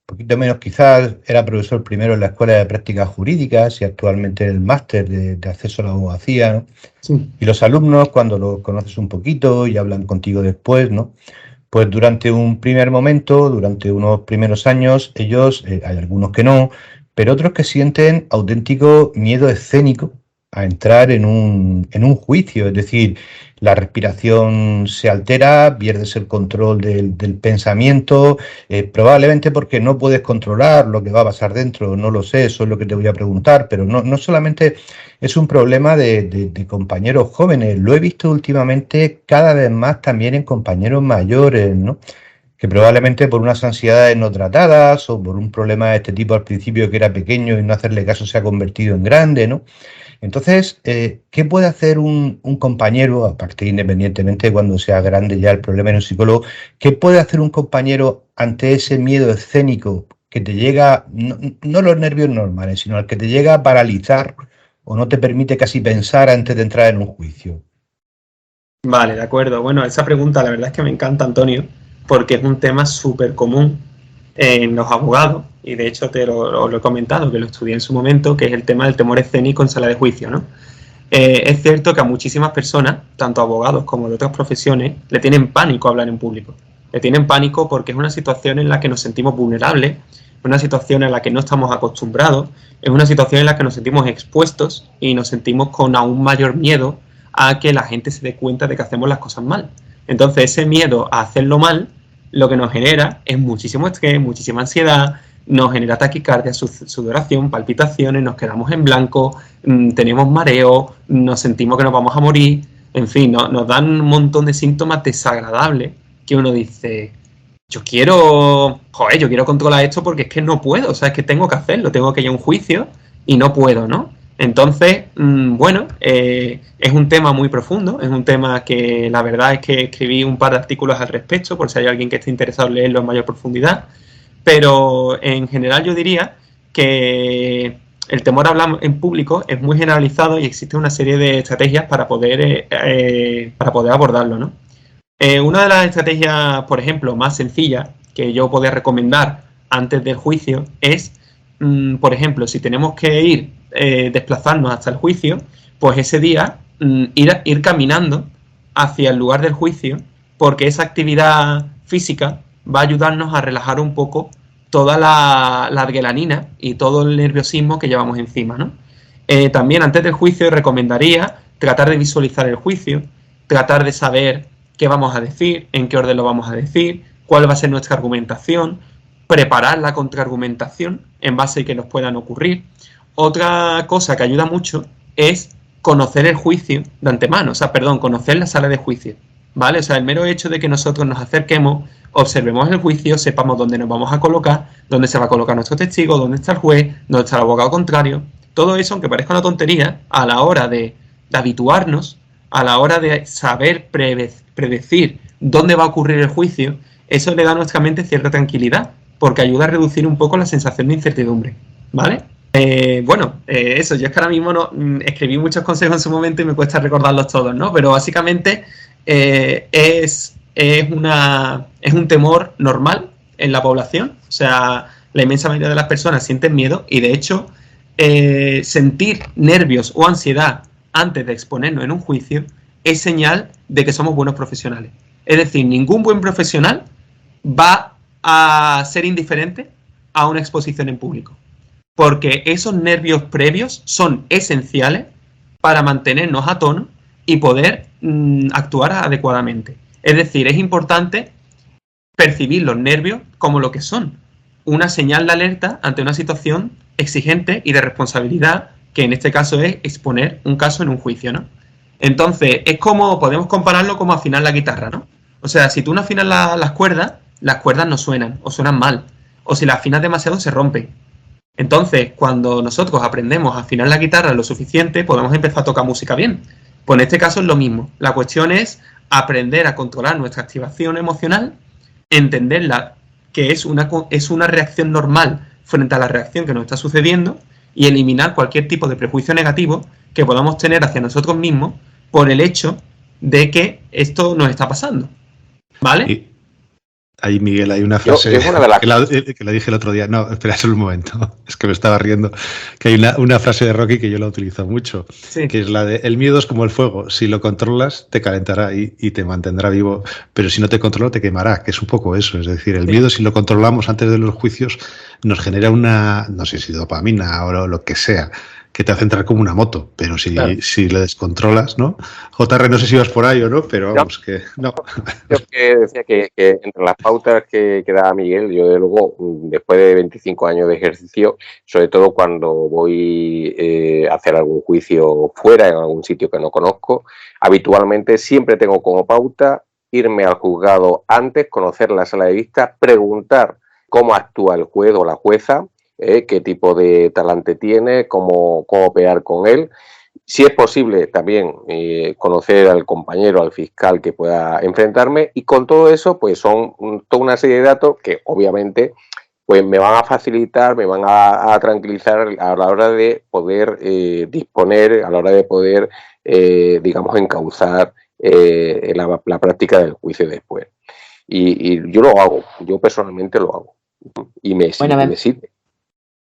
poquito menos quizás, era profesor primero en la Escuela de Prácticas Jurídicas y actualmente en el máster de acceso a la abogacía, ¿no? Sí. Y los alumnos, cuando los conoces un poquito y hablan contigo después, ¿no? Pues durante un primer momento, durante unos primeros años, ellos, hay algunos que no, pero otros que sienten auténtico miedo escénico a entrar en un juicio, es decir, la respiración se altera, pierdes el control del pensamiento, probablemente porque no puedes controlar lo que va a pasar dentro, no lo sé, eso es lo que te voy a preguntar, pero no solamente es un problema de compañeros jóvenes, lo he visto últimamente cada vez más también en compañeros mayores, ¿no? Que probablemente por unas ansiedades no tratadas o por un problema de este tipo al principio que era pequeño y no hacerle caso se ha convertido en grande, ¿no? Entonces, ¿qué puede hacer un compañero, aparte independientemente de cuando sea grande ya el problema en un psicólogo, qué puede hacer un compañero ante ese miedo escénico que te llega, no los nervios normales, sino el que te llega a paralizar o no te permite casi pensar antes de entrar en un juicio? Vale, de acuerdo. Bueno, esa pregunta la verdad es que me encanta, Antonio, porque es un tema súper común en los abogados, y de hecho lo he comentado, que lo estudié en su momento, que es el tema del temor escénico en sala de juicio, ¿no? Es cierto que a muchísimas personas, tanto abogados como de otras profesiones, le tienen pánico a hablar en público. Le tienen pánico porque es una situación en la que nos sentimos vulnerables, es una situación en la que no estamos acostumbrados, es una situación en la que nos sentimos expuestos y nos sentimos con aún mayor miedo a que la gente se dé cuenta de que hacemos las cosas mal. Entonces ese miedo a hacerlo mal lo que nos genera es muchísimo estrés, muchísima ansiedad, nos genera taquicardia, sudoración, palpitaciones, nos quedamos en blanco, tenemos mareo, nos sentimos que nos vamos a morir, en fin, nos dan un montón de síntomas desagradables que uno dice, yo quiero controlar esto porque es que no puedo, o sea, es que tengo que hacerlo, tengo que ir a un juicio y no puedo, ¿no? Entonces, bueno, es un tema muy profundo, es un tema que la verdad es que escribí un par de artículos al respecto, por si hay alguien que esté interesado en leerlo en mayor profundidad, pero en general yo diría que el temor a hablar en público es muy generalizado y existe una serie de estrategias para poder abordarlo, ¿no? Una de las estrategias, por ejemplo, más sencillas que yo podría recomendar antes del juicio es, por ejemplo, si tenemos que desplazarnos hasta el juicio, pues ese día ir caminando hacia el lugar del juicio, porque esa actividad física va a ayudarnos a relajar un poco toda la adrenalina y todo el nerviosismo que llevamos encima, ¿no? También antes del juicio recomendaría tratar de visualizar el juicio, tratar de saber qué vamos a decir, en qué orden lo vamos a decir, cuál va a ser nuestra argumentación, preparar la contraargumentación en base a que nos puedan ocurrir. Otra cosa que ayuda mucho es conocer el juicio de antemano, conocer la sala de juicio, ¿vale? O sea, el mero hecho de que nosotros nos acerquemos, observemos el juicio, sepamos dónde nos vamos a colocar, dónde se va a colocar nuestro testigo, dónde está el juez, dónde está el abogado contrario. Todo eso, aunque parezca una tontería, a la hora de habituarnos a la hora de saber predecir dónde va a ocurrir el juicio, eso le da a nuestra mente cierta tranquilidad, porque ayuda a reducir un poco la sensación de incertidumbre, ¿vale? Eso, yo es que ahora mismo escribí muchos consejos en su momento y me cuesta recordarlos todos, ¿no? Pero básicamente es un temor normal en la población, o sea, la inmensa mayoría de las personas sienten miedo y de hecho sentir nervios o ansiedad antes de exponernos en un juicio es señal de que somos buenos profesionales. Es decir, ningún buen profesional va a ser indiferente a una exposición en público, porque esos nervios previos son esenciales para mantenernos a tono y poder actuar adecuadamente. Es decir, es importante percibir los nervios como lo que son, una señal de alerta ante una situación exigente y de responsabilidad, que en este caso es exponer un caso en un juicio, ¿no? Entonces, es como, podemos compararlo como afinar la guitarra, ¿no? O sea, si tú no afinas las cuerdas no suenan, o suenan mal, o si las afinas demasiado se rompen. Entonces, cuando nosotros aprendemos a afinar la guitarra lo suficiente, podemos empezar a tocar música bien. Pues en este caso es lo mismo. La cuestión es aprender a controlar nuestra activación emocional, entenderla que es una reacción normal frente a la reacción que nos está sucediendo y eliminar cualquier tipo de prejuicio negativo que podamos tener hacia nosotros mismos por el hecho de que esto nos está pasando. ¿Vale? Y ahí, Miguel, hay una frase que la dije el otro día. No, espera solo un momento. Es que me estaba riendo. Que hay una frase de Rocky que yo la utilizo mucho, sí, que es la de: el miedo es como el fuego. Si lo controlas, te calentará y te mantendrá vivo. Pero si no te controla, te quemará. Que es un poco eso. Es decir, el miedo, si lo controlamos antes de los juicios, nos genera una, no sé si dopamina o lo que sea, que te hace entrar como una moto, pero si le descontrolas, ¿no? JR, no sé si vas por ahí o no, pero vamos, que no. Yo que decía que entre las pautas que da Miguel, yo de luego, después de 25 años de ejercicio, sobre todo cuando voy a hacer algún juicio fuera, en algún sitio que no conozco, habitualmente siempre tengo como pauta irme al juzgado antes, conocer la sala de vista, preguntar cómo actúa el juez o la jueza, qué tipo de talante tiene, cómo operar con él. Si es posible, también conocer al compañero, al fiscal que pueda enfrentarme, y con todo eso, pues son toda una serie de datos que obviamente pues me van a facilitar, me van a tranquilizar a la hora de poder disponer, a la hora de poder, digamos, encauzar la práctica del juicio después. Y yo lo hago, yo personalmente lo hago, y me sirve.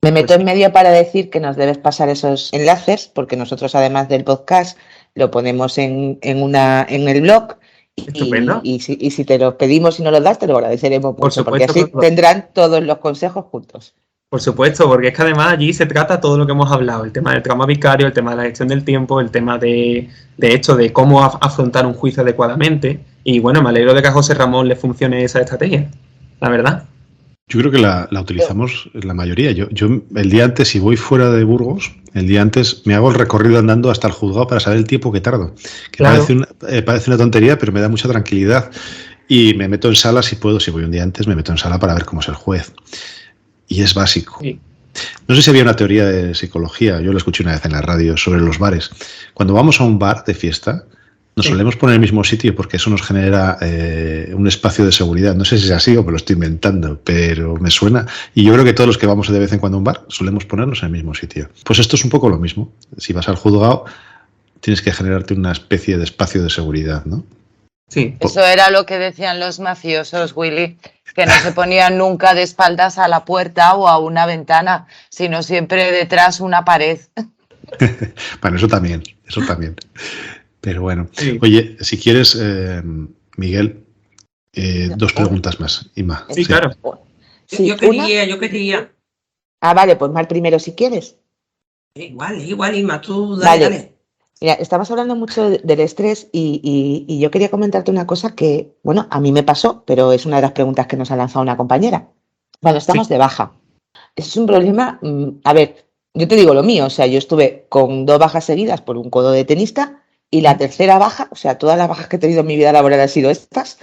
Me meto en medio para decir que nos debes pasar esos enlaces, porque nosotros, además del podcast, lo ponemos en el blog. Estupendo. Y si te los pedimos y nos los das, te lo agradeceremos mucho, porque así tendrán todos los consejos juntos. Por supuesto, porque es que además allí se trata todo lo que hemos hablado, el tema del trauma vicario, el tema de la gestión del tiempo, el tema de cómo afrontar un juicio adecuadamente. Y bueno, me alegro de que a José Ramón le funcione esa estrategia, la verdad. Yo creo que la utilizamos la mayoría. Yo el día antes, si voy fuera de Burgos, el día antes me hago el recorrido andando hasta el juzgado para saber el tiempo que tardo. Que claro, parece una tontería, pero me da mucha tranquilidad. Y me meto en sala si puedo. Si voy un día antes, me meto en sala para ver cómo es el juez. Y es básico. Sí. No sé si había una teoría de psicología, yo lo escuché una vez en la radio, sobre los bares. Cuando vamos a un bar de fiesta, nos solemos poner en el mismo sitio porque eso nos genera un espacio de seguridad. No sé si es así o me lo estoy inventando, pero me suena. Y yo creo que todos los que vamos de vez en cuando a un bar solemos ponernos en el mismo sitio. Pues esto es un poco lo mismo. Si vas al juzgado, tienes que generarte una especie de espacio de seguridad, ¿no? Sí. Eso era lo que decían los mafiosos, Willy, que no se ponían nunca de espaldas a la puerta o a una ventana, sino siempre detrás una pared. Bueno, eso también. Pero bueno, sí. Oye, si quieres, Miguel, dos preguntas más. Ima. Sí, claro. Sí, yo quería. Ah, vale, pues Mar primero si quieres. Igual, Ima, tú dale. Mira, estamos hablando mucho del estrés y yo quería comentarte una cosa que, bueno, a mí me pasó, pero es una de las preguntas que nos ha lanzado una compañera. Cuando estamos de baja. Es un problema, a ver, yo te digo lo mío, o sea, yo estuve con 2 bajas seguidas por un codo de tenista. Y la tercera baja, o sea, todas las bajas que he tenido en mi vida laboral han sido estas,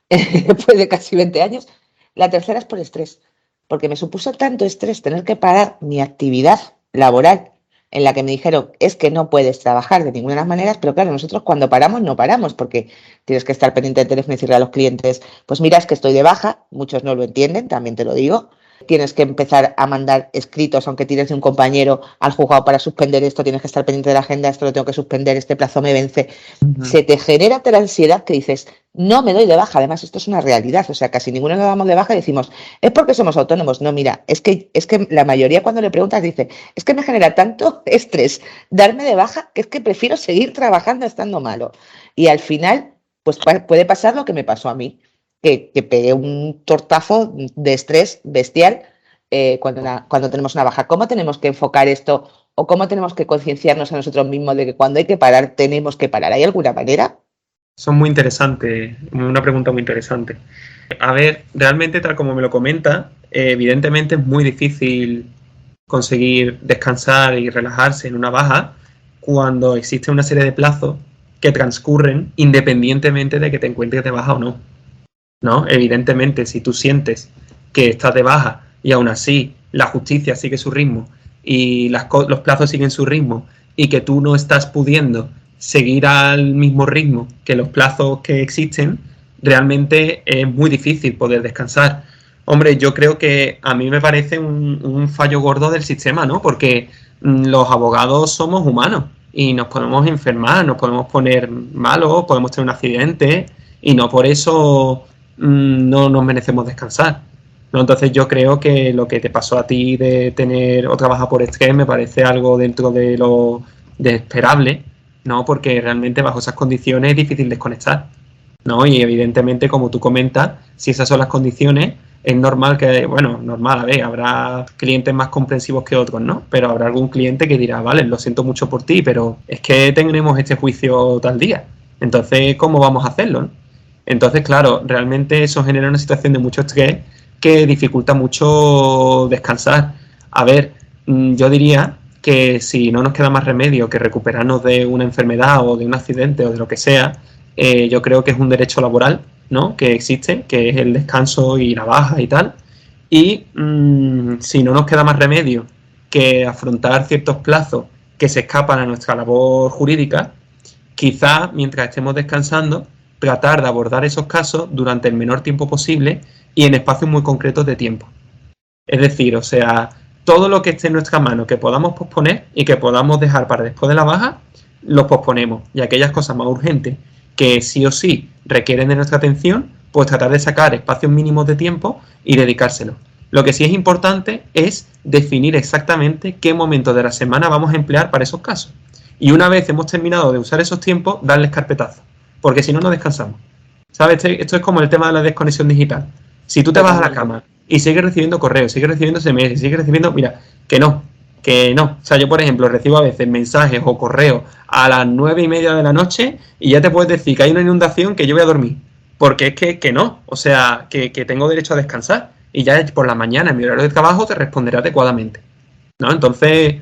después de casi 20 años. La tercera es por estrés, porque me supuso tanto estrés tener que parar mi actividad laboral en la que me dijeron, es que no puedes trabajar de ninguna de las maneras, pero claro, nosotros cuando paramos no paramos, porque tienes que estar pendiente del teléfono y decirle a los clientes, pues mira, es que estoy de baja, muchos no lo entienden, también te lo digo. Tienes que empezar a mandar escritos, aunque tires de un compañero al juzgado para suspender esto, tienes que estar pendiente de la agenda, esto lo tengo que suspender, este plazo me vence. Se te genera tal ansiedad que dices, no me doy de baja. Además, esto es una realidad, o sea, casi ninguno nos damos de baja y decimos, es porque somos autónomos. No, mira, es que la mayoría cuando le preguntas dice, es que me genera tanto estrés darme de baja que es que prefiero seguir trabajando estando malo. Y al final, pues puede pasar lo que me pasó a mí. Que pegué un tortazo de estrés bestial cuando tenemos una baja. ¿Cómo tenemos que enfocar esto o cómo tenemos que concienciarnos a nosotros mismos de que cuando hay que parar, tenemos que parar? ¿Hay alguna manera? Son muy interesantes, una pregunta muy interesante. A ver, realmente tal como me lo comenta, evidentemente es muy difícil conseguir descansar y relajarse en una baja cuando existe una serie de plazos que transcurren independientemente de que te encuentres de baja o no. ¿No? Evidentemente, si tú sientes que estás de baja y aún así la justicia sigue su ritmo y los plazos siguen su ritmo y que tú no estás pudiendo seguir al mismo ritmo que los plazos que existen, realmente es muy difícil poder descansar. Hombre, yo creo que a mí me parece un fallo gordo del sistema, ¿no? Porque los abogados somos humanos y nos podemos enfermar, nos podemos poner malos, podemos tener un accidente y no por eso no nos merecemos descansar, ¿no? Entonces yo creo que lo que te pasó a ti de tener otra baja por estrés me parece algo dentro de lo esperable, ¿no? Porque realmente bajo esas condiciones es difícil desconectar, ¿no? Y evidentemente, como tú comentas, si esas son las condiciones, es normal que, bueno, normal, a ver, habrá clientes más comprensivos que otros, ¿no? Pero habrá algún cliente que dirá, vale, lo siento mucho por ti, pero es que tenemos este juicio tal día, entonces, ¿cómo vamos a hacerlo, ¿no? Entonces, claro, realmente eso genera una situación de mucho estrés que dificulta mucho descansar. A ver, yo diría que si no nos queda más remedio que recuperarnos de una enfermedad o de un accidente o de lo que sea, yo creo que es un derecho laboral, ¿no? Que existe, que es el descanso y la baja y tal. Y si no nos queda más remedio que afrontar ciertos plazos que se escapan a nuestra labor jurídica, quizá mientras estemos descansando tratar de abordar esos casos durante el menor tiempo posible y en espacios muy concretos de tiempo. Es decir, o sea, todo lo que esté en nuestra mano que podamos posponer y que podamos dejar para después de la baja, los posponemos. Y aquellas cosas más urgentes que sí o sí requieren de nuestra atención, pues tratar de sacar espacios mínimos de tiempo y dedicárselos. Lo que sí es importante es definir exactamente qué momento de la semana vamos a emplear para esos casos. Y una vez hemos terminado de usar esos tiempos, darles carpetazo. Porque si no, no descansamos. ¿Sabes? Esto es como el tema de la desconexión digital. Si tú te vas a la cama y sigues recibiendo correos, sigues recibiendo SMS, sigues recibiendo... Mira, que no. O sea, yo, por ejemplo, recibo a veces mensajes o correos a las 9:30 de la noche y ya te puedes decir que hay una inundación que yo voy a dormir. Porque es que no. O sea, que tengo derecho a descansar. Y ya por la mañana, en mi horario de trabajo, te responderé adecuadamente, ¿no? Entonces...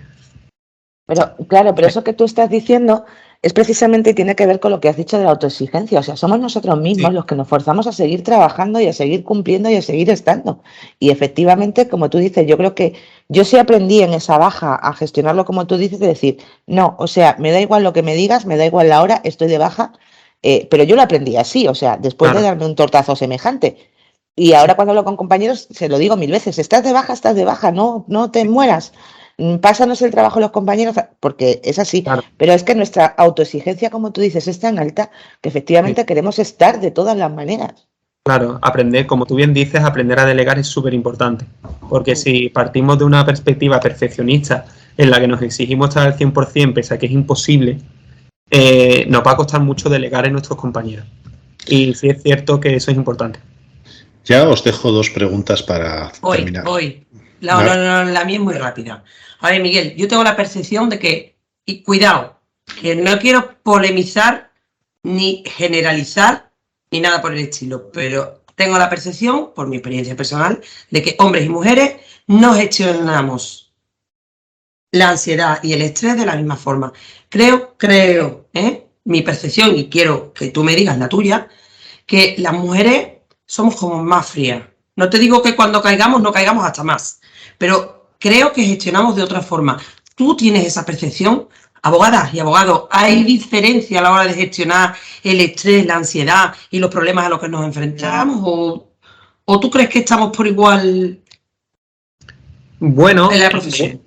Pero, claro, pero eso que tú estás diciendo es precisamente y tiene que ver con lo que has dicho de la autoexigencia. O sea, somos nosotros mismos los que nos forzamos a seguir trabajando y a seguir cumpliendo y a seguir estando. Y efectivamente, como tú dices, yo creo que yo sí aprendí en esa baja a gestionarlo como tú dices, de decir, no, o sea, me da igual lo que me digas, me da igual la hora, estoy de baja, pero yo lo aprendí así, o sea, después de darme un tortazo semejante. Y ahora cuando hablo con compañeros, se lo digo 1000 veces, estás de baja, no te mueras. Pásanos el trabajo a los compañeros, porque es así, claro. Pero es que nuestra autoexigencia, como tú dices, es tan alta que efectivamente queremos estar de todas las maneras. Claro, aprender, como tú bien dices, aprender a delegar es súper importante, porque si partimos de una perspectiva perfeccionista en la que nos exigimos estar al 100% pese a que es imposible, nos va a costar mucho delegar en nuestros compañeros. Y sí es cierto que eso es importante. Ya os dejo 2 preguntas para terminar. La mía es muy rápida. A ver, Miguel, yo tengo la percepción de que, y cuidado, que no quiero polemizar ni generalizar ni nada por el estilo, pero tengo la percepción, por mi experiencia personal, de que hombres y mujeres no gestionamos la ansiedad y el estrés de la misma forma. Creo, mi percepción, y quiero que tú me digas la tuya, que las mujeres somos como más frías. No te digo que cuando caigamos no caigamos hasta más, pero creo que gestionamos de otra forma. tú tienes esa percepción. Abogadas y abogados, ¿hay diferencia a la hora de gestionar el estrés, la ansiedad y los problemas a los que nos enfrentamos? ¿O tú crees que estamos por igual bueno, en la profesión?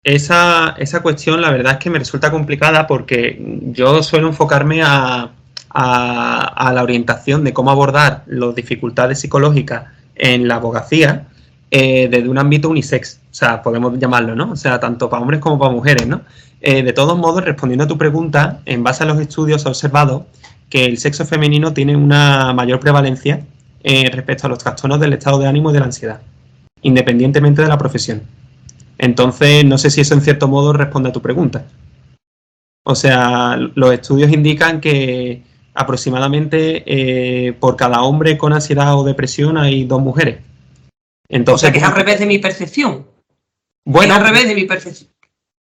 Esa cuestión la verdad es que me resulta complicada porque yo suelo enfocarme a la orientación de cómo abordar las dificultades psicológicas en la abogacía desde un ámbito unisex, o sea, podemos llamarlo, ¿no? O sea, tanto para hombres como para mujeres, ¿no? De todos modos, respondiendo a tu pregunta, en base a los estudios he observado que el sexo femenino tiene una mayor prevalencia respecto a los trastornos del estado de ánimo y de la ansiedad, independientemente de la profesión. Entonces, no sé si eso en cierto modo responde a tu pregunta. O sea, los estudios indican que aproximadamente por cada hombre con ansiedad o depresión hay 2 mujeres. Entonces, o sea, que es al revés de mi percepción. Bueno, es al revés de mi percepción.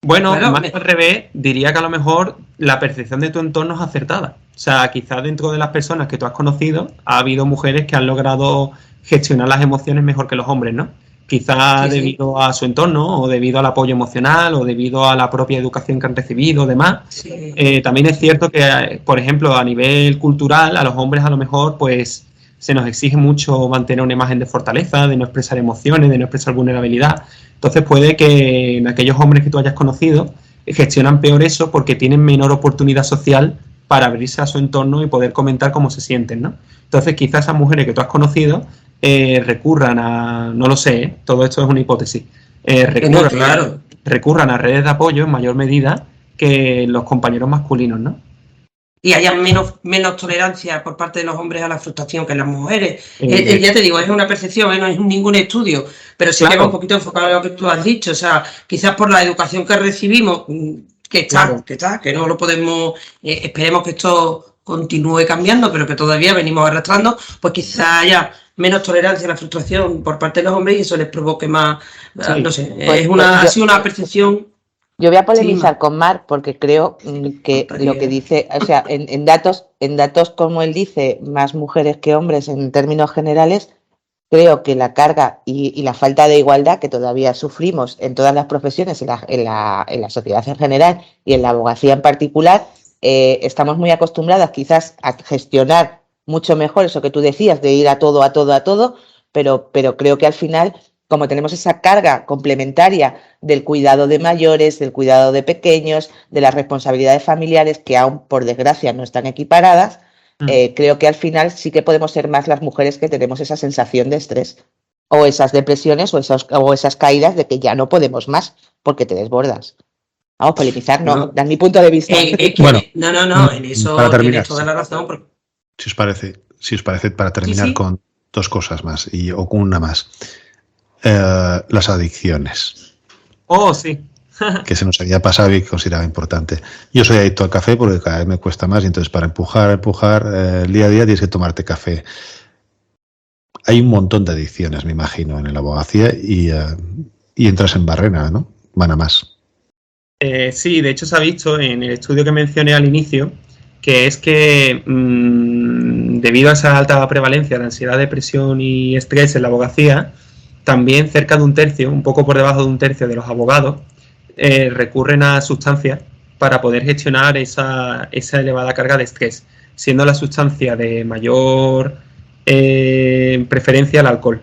Bueno, claro, más que al revés, diría que a lo mejor la percepción de tu entorno es acertada. O sea, quizás dentro de las personas que tú has conocido ha habido mujeres que han logrado gestionar las emociones mejor que los hombres, ¿no? Quizás debido a su entorno o debido al apoyo emocional o debido a la propia educación que han recibido, demás. Sí. También es cierto que, por ejemplo, a nivel cultural, a los hombres a lo mejor pues se nos exige mucho mantener una imagen de fortaleza, de no expresar emociones, de no expresar vulnerabilidad. Entonces puede que en aquellos hombres que tú hayas conocido gestionan peor eso porque tienen menor oportunidad social para abrirse a su entorno y poder comentar cómo se sienten, ¿no? Entonces quizás esas mujeres que tú has conocido recurran a, no lo sé, todo esto es una hipótesis, recurran a redes de apoyo en mayor medida que los compañeros masculinos, ¿no? Y haya menos tolerancia por parte de los hombres a la frustración que en las mujeres. Ya te digo, es una percepción, no es ningún estudio, pero sí que va un poquito enfocado en lo que tú has dicho. O sea, quizás por la educación que recibimos, que no lo podemos, esperemos que esto continúe cambiando, pero que todavía venimos arrastrando, pues quizás haya menos tolerancia a la frustración por parte de los hombres y eso les provoque más, no sé, ha sido una percepción. Yo voy a polemizar con Mar porque creo que lo que dice, o sea, en datos como él dice, más mujeres que hombres en términos generales, creo que la carga y la falta de igualdad que todavía sufrimos en todas las profesiones, en la sociedad en general y en la abogacía en particular, estamos muy acostumbradas quizás a gestionar mucho mejor eso que tú decías, de ir a todo, pero creo que al final, como tenemos esa carga complementaria del cuidado de mayores, del cuidado de pequeños, de las responsabilidades familiares que aún por desgracia no están equiparadas, creo que al final sí que podemos ser más las mujeres que tenemos esa sensación de estrés o esas depresiones o esas caídas de que ya no podemos más porque te desbordas. Vamos, polemizar, no, dan mi punto de vista. Bueno, no, en eso para terminar, tienes toda la razón. Porque... Si os parece, para terminar con 2 cosas más o con una más. Las adicciones. Oh, sí. Que se nos había pasado y que consideraba importante. Yo soy adicto al café porque cada vez me cuesta más y entonces para empujar el día a día tienes que tomarte café. Hay un montón de adicciones, me imagino, en la abogacía y entras en barrena, ¿no? Van a más. Sí, de hecho se ha visto en el estudio que mencioné al inicio que es que debido a esa alta prevalencia de ansiedad, depresión y estrés en la abogacía, también cerca de un tercio, un poco por debajo de un tercio de los abogados recurren a sustancias para poder gestionar esa elevada carga de estrés, siendo la sustancia de mayor preferencia el alcohol.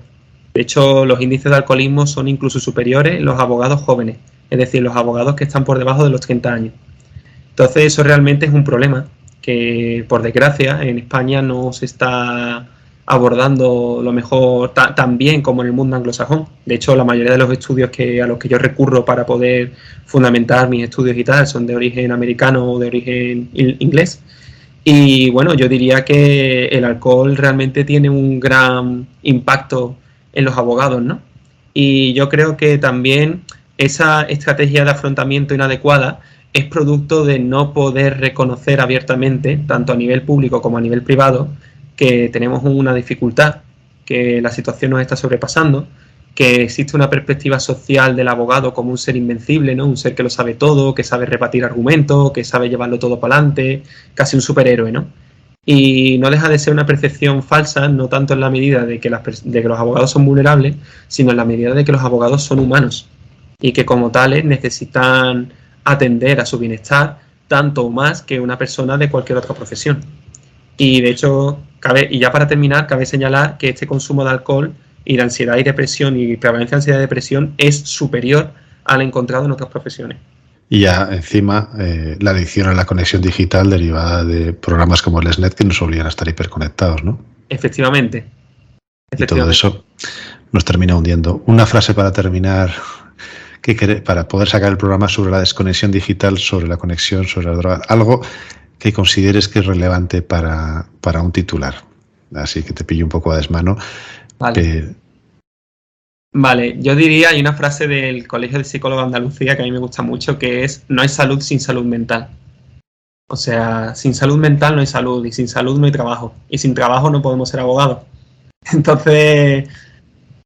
De hecho, los índices de alcoholismo son incluso superiores en los abogados jóvenes, es decir, los abogados que están por debajo de los 30 años. Entonces, eso realmente es un problema que, por desgracia, en España no se está abordando lo mejor tan bien como en el mundo anglosajón. De hecho, la mayoría de los estudios a los que yo recurro para poder fundamentar mis estudios y tal son de origen americano o de origen inglés. Y bueno, yo diría que el alcohol realmente tiene un gran impacto en los abogados, ¿no? Y yo creo que también esa estrategia de afrontamiento inadecuada es producto de no poder reconocer abiertamente, tanto a nivel público como a nivel privado, que tenemos una dificultad, que la situación nos está sobrepasando, que existe una perspectiva social del abogado como un ser invencible, ¿no? Un ser que lo sabe todo, que sabe rebatir argumentos, que sabe llevarlo todo para adelante, casi un superhéroe, ¿no? Y no deja de ser una percepción falsa, no tanto en la medida de que los abogados son vulnerables, sino en la medida de que los abogados son humanos y que como tales necesitan atender a su bienestar tanto o más que una persona de cualquier otra profesión. Y de hecho, ya para terminar, cabe señalar que este consumo de alcohol y de ansiedad y depresión y prevalencia de ansiedad y depresión es superior al encontrado en otras profesiones. Y ya encima la adicción a la conexión digital derivada de programas como el SNET que nos obligan a estar hiperconectados, ¿no? Efectivamente. Y todo eso nos termina hundiendo. Una frase para terminar, para poder sacar el programa sobre la desconexión digital, sobre la conexión, sobre las drogas, algo que consideres que es relevante para un titular. Así que te pillo un poco a desmano. Vale. Vale, yo diría, hay una frase del Colegio de Psicólogos de Andalucía que a mí me gusta mucho, que es: no hay salud sin salud mental. O sea, sin salud mental no hay salud, y sin salud no hay trabajo, y sin trabajo no podemos ser abogados. Entonces,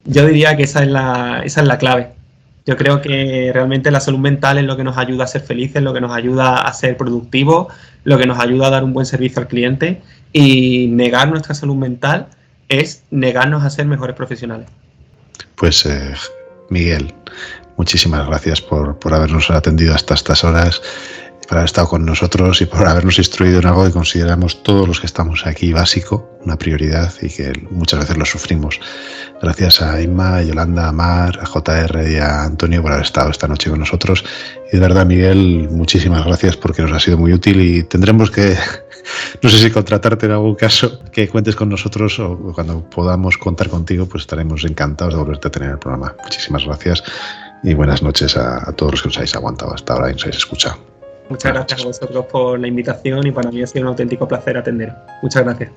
yo diría que esa es la clave. Yo creo que realmente la salud mental es lo que nos ayuda a ser felices, lo que nos ayuda a ser productivos, lo que nos ayuda a dar un buen servicio al cliente, y negar nuestra salud mental es negarnos a ser mejores profesionales. Pues Miguel, muchísimas gracias por habernos atendido hasta estas horas, por haber estado con nosotros y por habernos instruido en algo que consideramos todos los que estamos aquí básico, una prioridad y que muchas veces lo sufrimos. Gracias a Inma, a Yolanda, a Mar, a JR y a Antonio por haber estado esta noche con nosotros. Y de verdad, Miguel, muchísimas gracias porque nos ha sido muy útil y tendremos que, no sé si contratarte en algún caso, que cuentes con nosotros o cuando podamos contar contigo, pues estaremos encantados de volverte a tener en el programa. Muchísimas gracias y buenas noches a todos los que nos habéis aguantado hasta ahora y nos habéis escuchado. Muchas gracias a vosotros por la invitación y para mí ha sido un auténtico placer atender. Muchas gracias.